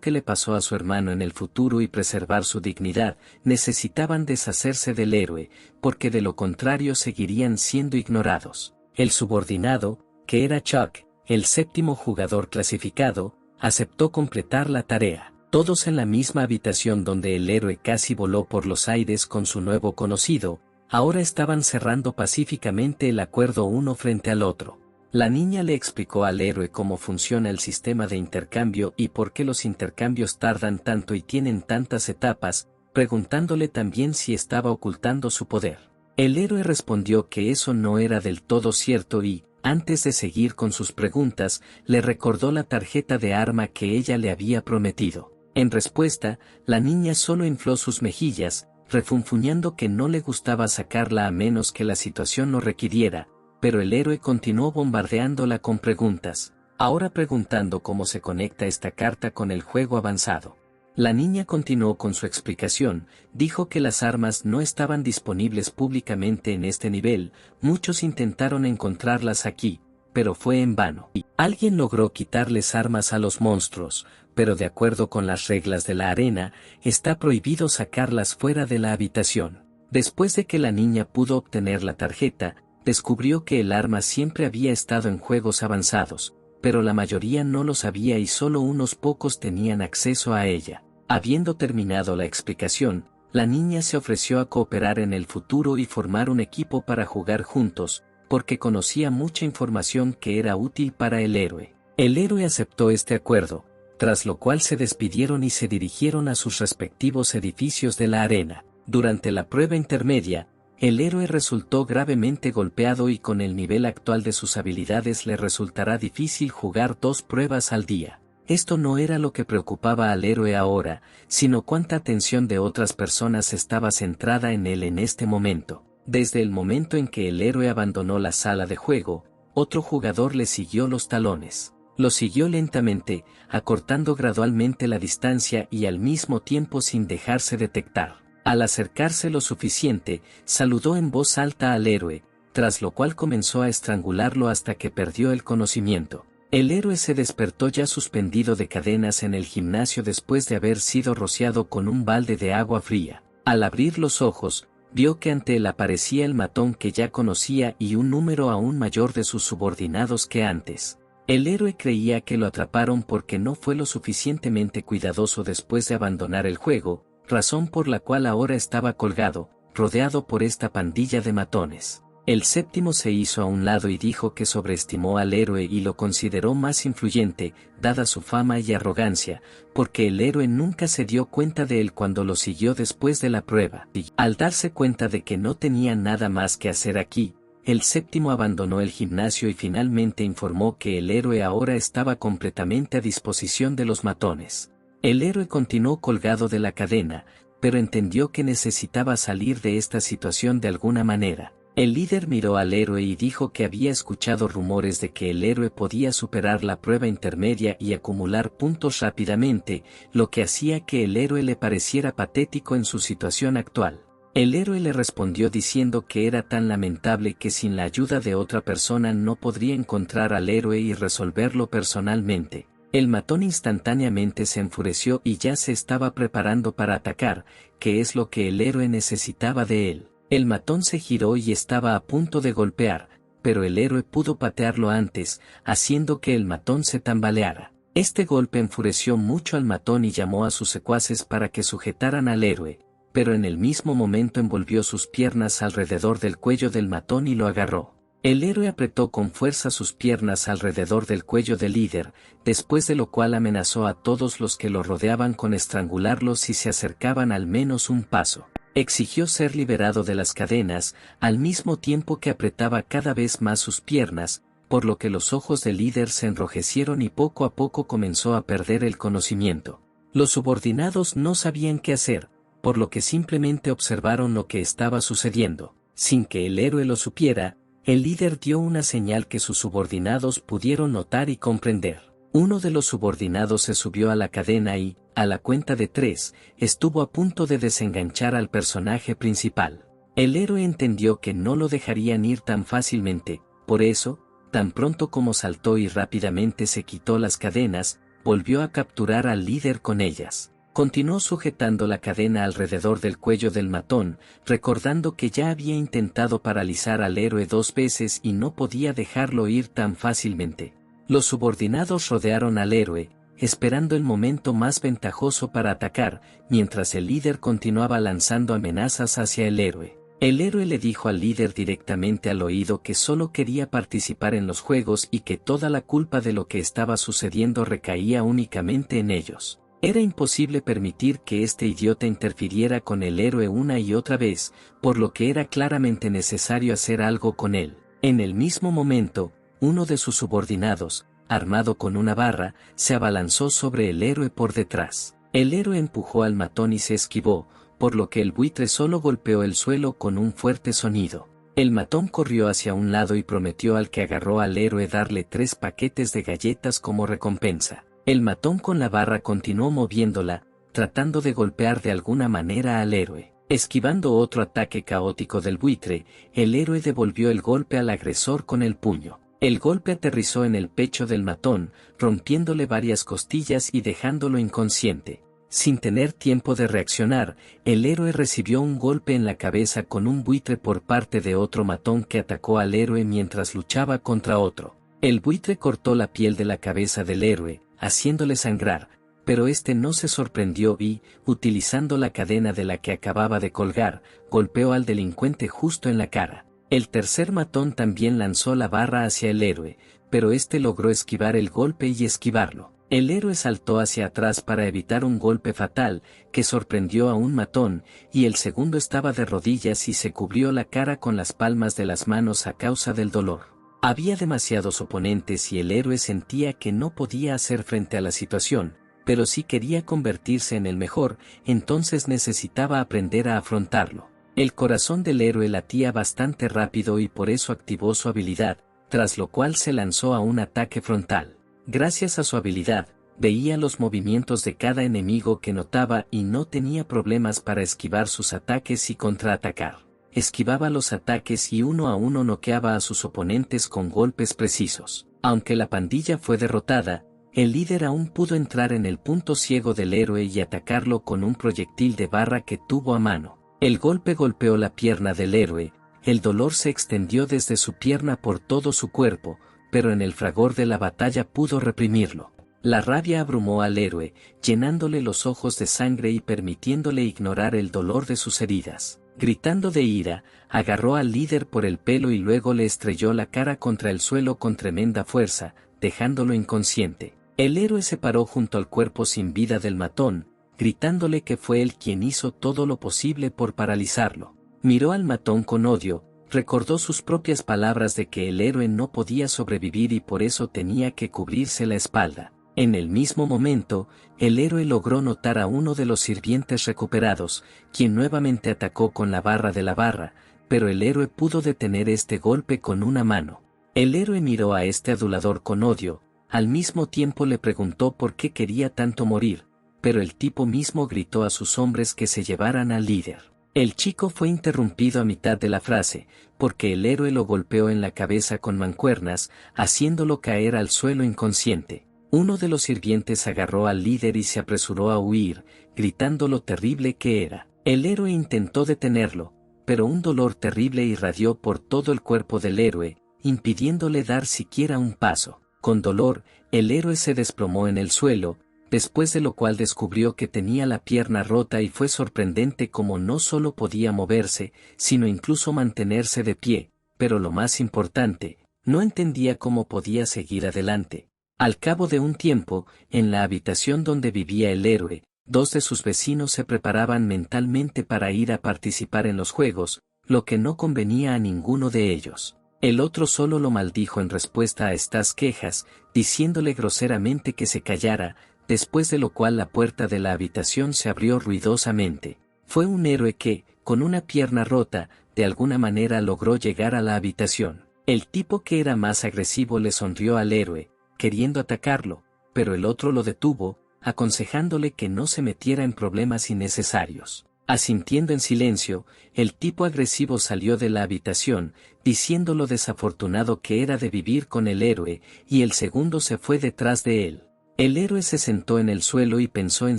que le pasó a su hermano en el futuro y preservar su dignidad, necesitaban deshacerse del héroe, porque de lo contrario seguirían siendo ignorados. El subordinado, que era Chuck, el séptimo jugador clasificado, aceptó completar la tarea. Todos en la misma habitación donde el héroe casi voló por los aires con su nuevo conocido, ahora estaban cerrando pacíficamente el acuerdo uno frente al otro. La niña le explicó al héroe cómo funciona el sistema de intercambio y por qué los intercambios tardan tanto y tienen tantas etapas, preguntándole también si estaba ocultando su poder. El héroe respondió que eso no era del todo cierto y, antes de seguir con sus preguntas, le recordó la tarjeta de arma que ella le había prometido. En respuesta, la niña solo infló sus mejillas, refunfuñando que no le gustaba sacarla a menos que la situación lo requiriera, pero el héroe continuó bombardeándola con preguntas, ahora preguntando cómo se conecta esta carta con el juego avanzado. La niña continuó con su explicación, dijo que las armas no estaban disponibles públicamente en este nivel, muchos intentaron encontrarlas aquí, pero fue en vano. Alguien logró quitarles armas a los monstruos, pero de acuerdo con las reglas de la arena, está prohibido sacarlas fuera de la habitación. Después de que la niña pudo obtener la tarjeta, descubrió que el arma siempre había estado en juegos avanzados, pero la mayoría no lo sabía y solo unos pocos tenían acceso a ella. Habiendo terminado la explicación, la niña se ofreció a cooperar en el futuro y formar un equipo para jugar juntos, porque conocía mucha información que era útil para el héroe. El héroe aceptó este acuerdo, tras lo cual se despidieron y se dirigieron a sus respectivos edificios de la arena. Durante la prueba intermedia, el héroe resultó gravemente golpeado y con el nivel actual de sus habilidades le resultará difícil jugar 2 pruebas al día. Esto no era lo que preocupaba al héroe ahora, sino cuánta atención de otras personas estaba centrada en él en este momento. Desde el momento en que el héroe abandonó la sala de juego, otro jugador le siguió los talones. Lo siguió lentamente, acortando gradualmente la distancia y al mismo tiempo sin dejarse detectar. Al acercarse lo suficiente, saludó en voz alta al héroe, tras lo cual comenzó a estrangularlo hasta que perdió el conocimiento. El héroe se despertó ya suspendido de cadenas en el gimnasio después de haber sido rociado con un balde de agua fría. Al abrir los ojos, vio que ante él aparecía el matón que ya conocía y un número aún mayor de sus subordinados que antes. El héroe creía que lo atraparon porque no fue lo suficientemente cuidadoso después de abandonar el juego, razón por la cual ahora estaba colgado, rodeado por esta pandilla de matones. El séptimo se hizo a un lado y dijo que sobreestimó al héroe y lo consideró más influyente, dada su fama y arrogancia, porque el héroe nunca se dio cuenta de él cuando lo siguió después de la prueba. Y, al darse cuenta de que no tenía nada más que hacer aquí, el séptimo abandonó el gimnasio y finalmente informó que el héroe ahora estaba completamente a disposición de los matones. El héroe continuó colgado de la cadena, pero entendió que necesitaba salir de esta situación de alguna manera. El líder miró al héroe y dijo que había escuchado rumores de que el héroe podía superar la prueba intermedia y acumular puntos rápidamente, lo que hacía que el héroe le pareciera patético en su situación actual. El héroe le respondió diciendo que era tan lamentable que sin la ayuda de otra persona no podría encontrar al héroe y resolverlo personalmente. El matón instantáneamente se enfureció y ya se estaba preparando para atacar, que es lo que el héroe necesitaba de él. El matón se giró y estaba a punto de golpear, pero el héroe pudo patearlo antes, haciendo que el matón se tambaleara. Este golpe enfureció mucho al matón y llamó a sus secuaces para que sujetaran al héroe, pero en el mismo momento envolvió sus piernas alrededor del cuello del matón y lo agarró. El héroe apretó con fuerza sus piernas alrededor del cuello del líder, después de lo cual amenazó a todos los que lo rodeaban con estrangularlos si se acercaban al menos un paso. Exigió ser liberado de las cadenas, al mismo tiempo que apretaba cada vez más sus piernas, por lo que los ojos del líder se enrojecieron y poco a poco comenzó a perder el conocimiento. Los subordinados no sabían qué hacer, por lo que simplemente observaron lo que estaba sucediendo. Sin que el héroe lo supiera, el líder dio una señal que sus subordinados pudieron notar y comprender. Uno de los subordinados se subió a la cadena y, a la cuenta de 3, estuvo a punto de desenganchar al personaje principal. El héroe entendió que no lo dejarían ir tan fácilmente, por eso, tan pronto como saltó y rápidamente se quitó las cadenas, volvió a capturar al líder con ellas. Continuó sujetando la cadena alrededor del cuello del matón, recordando que ya había intentado paralizar al héroe 2 veces y no podía dejarlo ir tan fácilmente. Los subordinados rodearon al héroe, esperando el momento más ventajoso para atacar, mientras el líder continuaba lanzando amenazas hacia el héroe. El héroe le dijo al líder directamente al oído que solo quería participar en los juegos y que toda la culpa de lo que estaba sucediendo recaía únicamente en ellos. Era imposible permitir que este idiota interfiriera con el héroe una y otra vez, por lo que era claramente necesario hacer algo con él. En el mismo momento, uno de sus subordinados, armado con una barra, se abalanzó sobre el héroe por detrás. El héroe empujó al matón y se esquivó, por lo que el buitre solo golpeó el suelo con un fuerte sonido. El matón corrió hacia un lado y prometió al que agarró al héroe darle 3 paquetes de galletas como recompensa. El matón con la barra continuó moviéndola, tratando de golpear de alguna manera al héroe. Esquivando otro ataque caótico del buitre, el héroe devolvió el golpe al agresor con el puño. El golpe aterrizó en el pecho del matón, rompiéndole varias costillas y dejándolo inconsciente. Sin tener tiempo de reaccionar, el héroe recibió un golpe en la cabeza con un buitre por parte de otro matón que atacó al héroe mientras luchaba contra otro. El buitre cortó la piel de la cabeza del héroe, haciéndole sangrar, pero este no se sorprendió y, utilizando la cadena de la que acababa de colgar, golpeó al delincuente justo en la cara. El tercer matón también lanzó la barra hacia el héroe, pero este logró esquivar el golpe y esquivarlo. El héroe saltó hacia atrás para evitar un golpe fatal, que sorprendió a un matón, y el segundo estaba de rodillas y se cubrió la cara con las palmas de las manos a causa del dolor. Había demasiados oponentes y el héroe sentía que no podía hacer frente a la situación, pero si quería convertirse en el mejor, entonces necesitaba aprender a afrontarlo. El corazón del héroe latía bastante rápido y por eso activó su habilidad, tras lo cual se lanzó a un ataque frontal. Gracias a su habilidad, veía los movimientos de cada enemigo que notaba y no tenía problemas para esquivar sus ataques y contraatacar. Esquivaba los ataques y uno a uno noqueaba a sus oponentes con golpes precisos. Aunque la pandilla fue derrotada, el líder aún pudo entrar en el punto ciego del héroe y atacarlo con un proyectil de barra que tuvo a mano. El golpe golpeó la pierna del héroe, el dolor se extendió desde su pierna por todo su cuerpo, pero en el fragor de la batalla pudo reprimirlo. La rabia abrumó al héroe, llenándole los ojos de sangre y permitiéndole ignorar el dolor de sus heridas. Gritando de ira, agarró al líder por el pelo y luego le estrelló la cara contra el suelo con tremenda fuerza, dejándolo inconsciente. El héroe se paró junto al cuerpo sin vida del matón, gritándole que fue él quien hizo todo lo posible por paralizarlo. Miró al matón con odio, recordó sus propias palabras de que el héroe no podía sobrevivir y por eso tenía que cubrirse la espalda. En el mismo momento, el héroe logró notar a uno de los sirvientes recuperados, quien nuevamente atacó con la barra de la barra, pero el héroe pudo detener este golpe con una mano. El héroe miró a este adulador con odio, al mismo tiempo le preguntó por qué quería tanto morir, pero el tipo mismo gritó a sus hombres que se llevaran al líder. El chico fue interrumpido a mitad de la frase, porque el héroe lo golpeó en la cabeza con mancuernas, haciéndolo caer al suelo inconsciente. Uno de los sirvientes agarró al líder y se apresuró a huir, gritando lo terrible que era. El héroe intentó detenerlo, pero un dolor terrible irradió por todo el cuerpo del héroe, impidiéndole dar siquiera un paso. Con dolor, el héroe se desplomó en el suelo, después de lo cual descubrió que tenía la pierna rota y fue sorprendente como no solo podía moverse, sino incluso mantenerse de pie, pero lo más importante, no entendía cómo podía seguir adelante. Al cabo de un tiempo, en la habitación donde vivía el héroe, dos de sus vecinos se preparaban mentalmente para ir a participar en los juegos, lo que no convenía a ninguno de ellos. El otro solo lo maldijo en respuesta a estas quejas, diciéndole groseramente que se callara, después de lo cual la puerta de la habitación se abrió ruidosamente. Fue un héroe que, con una pierna rota, de alguna manera logró llegar a la habitación. El tipo que era más agresivo le sonrió al héroe, queriendo atacarlo, pero el otro lo detuvo, aconsejándole que no se metiera en problemas innecesarios. Asintiendo en silencio, el tipo agresivo salió de la habitación, diciendo lo desafortunado que era de vivir con el héroe, y el segundo se fue detrás de él. El héroe se sentó en el suelo y pensó en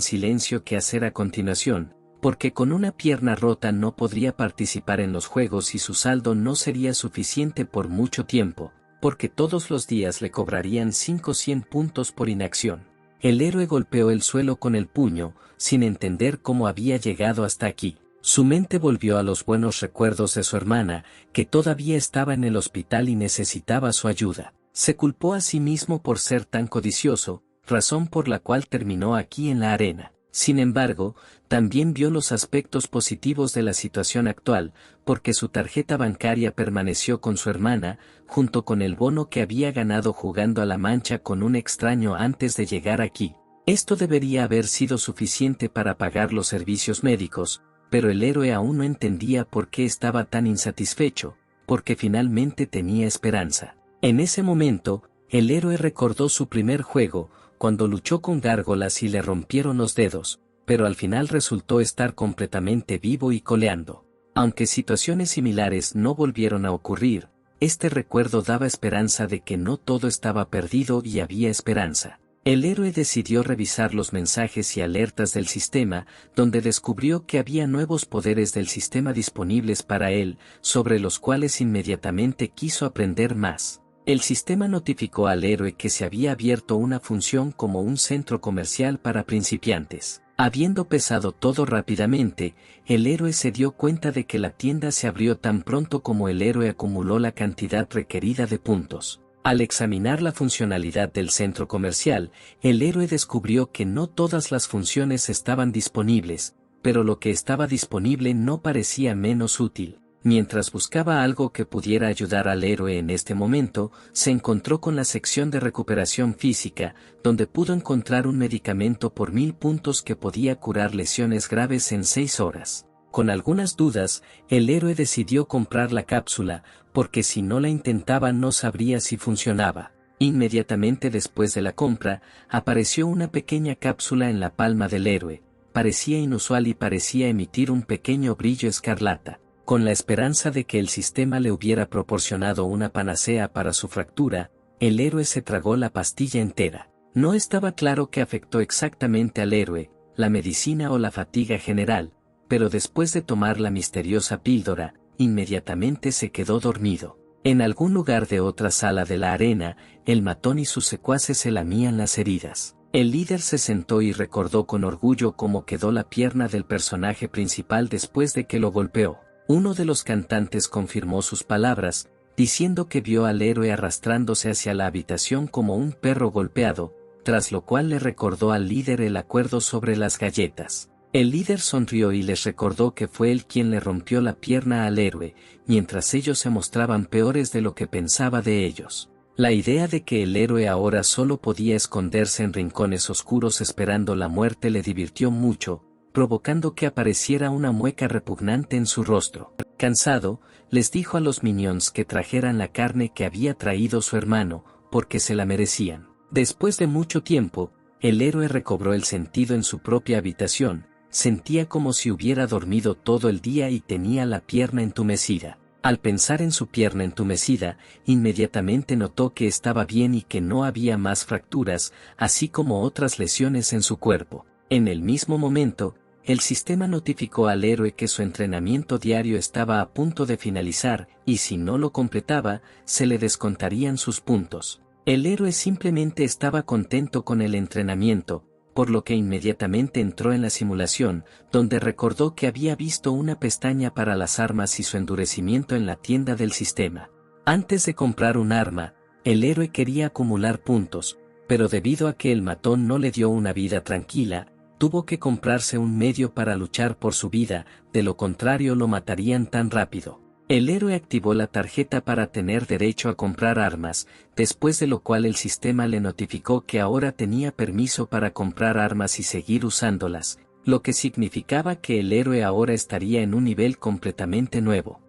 silencio qué hacer a continuación, porque con una pierna rota no podría participar en los juegos y su saldo no sería suficiente por mucho tiempo, porque todos los días le cobrarían 100 puntos por inacción. El héroe golpeó el suelo con el puño, sin entender cómo había llegado hasta aquí. Su mente volvió a los buenos recuerdos de su hermana, que todavía estaba en el hospital y necesitaba su ayuda. Se culpó a sí mismo por ser tan codicioso, razón por la cual terminó aquí en la arena. Sin embargo, también vio los aspectos positivos de la situación actual, porque su tarjeta bancaria permaneció con su hermana, junto con el bono que había ganado jugando a la mancha con un extraño antes de llegar aquí. Esto debería haber sido suficiente para pagar los servicios médicos, pero el héroe aún no entendía por qué estaba tan insatisfecho, porque finalmente tenía esperanza. En ese momento, el héroe recordó su primer juego, cuando luchó con gárgolas y le rompieron los dedos, pero al final resultó estar completamente vivo y coleando. Aunque situaciones similares no volvieron a ocurrir, este recuerdo daba esperanza de que no todo estaba perdido y había esperanza. El héroe decidió revisar los mensajes y alertas del sistema, donde descubrió que había nuevos poderes del sistema disponibles para él, sobre los cuales inmediatamente quiso aprender más. El sistema notificó al héroe que se había abierto una función como un centro comercial para principiantes. Habiendo pesado todo rápidamente, el héroe se dio cuenta de que la tienda se abrió tan pronto como el héroe acumuló la cantidad requerida de puntos. Al examinar la funcionalidad del centro comercial, el héroe descubrió que no todas las funciones estaban disponibles, pero lo que estaba disponible no parecía menos útil. Mientras buscaba algo que pudiera ayudar al héroe en este momento, se encontró con la sección de recuperación física, donde pudo encontrar un medicamento por 1000 puntos que podía curar lesiones graves en 6 horas. Con algunas dudas, el héroe decidió comprar la cápsula, porque si no la intentaba no sabría si funcionaba. Inmediatamente después de la compra, apareció una pequeña cápsula en la palma del héroe. Parecía inusual y parecía emitir un pequeño brillo escarlata. Con la esperanza de que el sistema le hubiera proporcionado una panacea para su fractura, el héroe se tragó la pastilla entera. No estaba claro qué afectó exactamente al héroe, la medicina o la fatiga general, pero después de tomar la misteriosa píldora, inmediatamente se quedó dormido. En algún lugar de otra sala de la arena, el matón y sus secuaces se lamían las heridas. El líder se sentó y recordó con orgullo cómo quedó la pierna del personaje principal después de que lo golpeó. Uno de los cantantes confirmó sus palabras, diciendo que vio al héroe arrastrándose hacia la habitación como un perro golpeado, tras lo cual le recordó al líder el acuerdo sobre las galletas. El líder sonrió y les recordó que fue él quien le rompió la pierna al héroe, mientras ellos se mostraban peores de lo que pensaba de ellos. La idea de que el héroe ahora solo podía esconderse en rincones oscuros esperando la muerte le divirtió mucho, provocando que apareciera una mueca repugnante en su rostro. Cansado, les dijo a los minions que trajeran la carne que había traído su hermano, porque se la merecían. Después de mucho tiempo, el héroe recobró el sentido en su propia habitación, sentía como si hubiera dormido todo el día y tenía la pierna entumecida. Al pensar en su pierna entumecida, inmediatamente notó que estaba bien y que no había más fracturas, así como otras lesiones en su cuerpo. En el mismo momento, el sistema notificó al héroe que su entrenamiento diario estaba a punto de finalizar, y si no lo completaba, se le descontarían sus puntos. El héroe simplemente estaba contento con el entrenamiento, por lo que inmediatamente entró en la simulación, donde recordó que había visto una pestaña para las armas y su endurecimiento en la tienda del sistema. Antes de comprar un arma, el héroe quería acumular puntos, pero debido a que el matón no le dio una vida tranquila, tuvo que comprarse un medio para luchar por su vida, de lo contrario lo matarían tan rápido. El héroe activó la tarjeta para tener derecho a comprar armas, después de lo cual el sistema le notificó que ahora tenía permiso para comprar armas y seguir usándolas, lo que significaba que el héroe ahora estaría en un nivel completamente nuevo.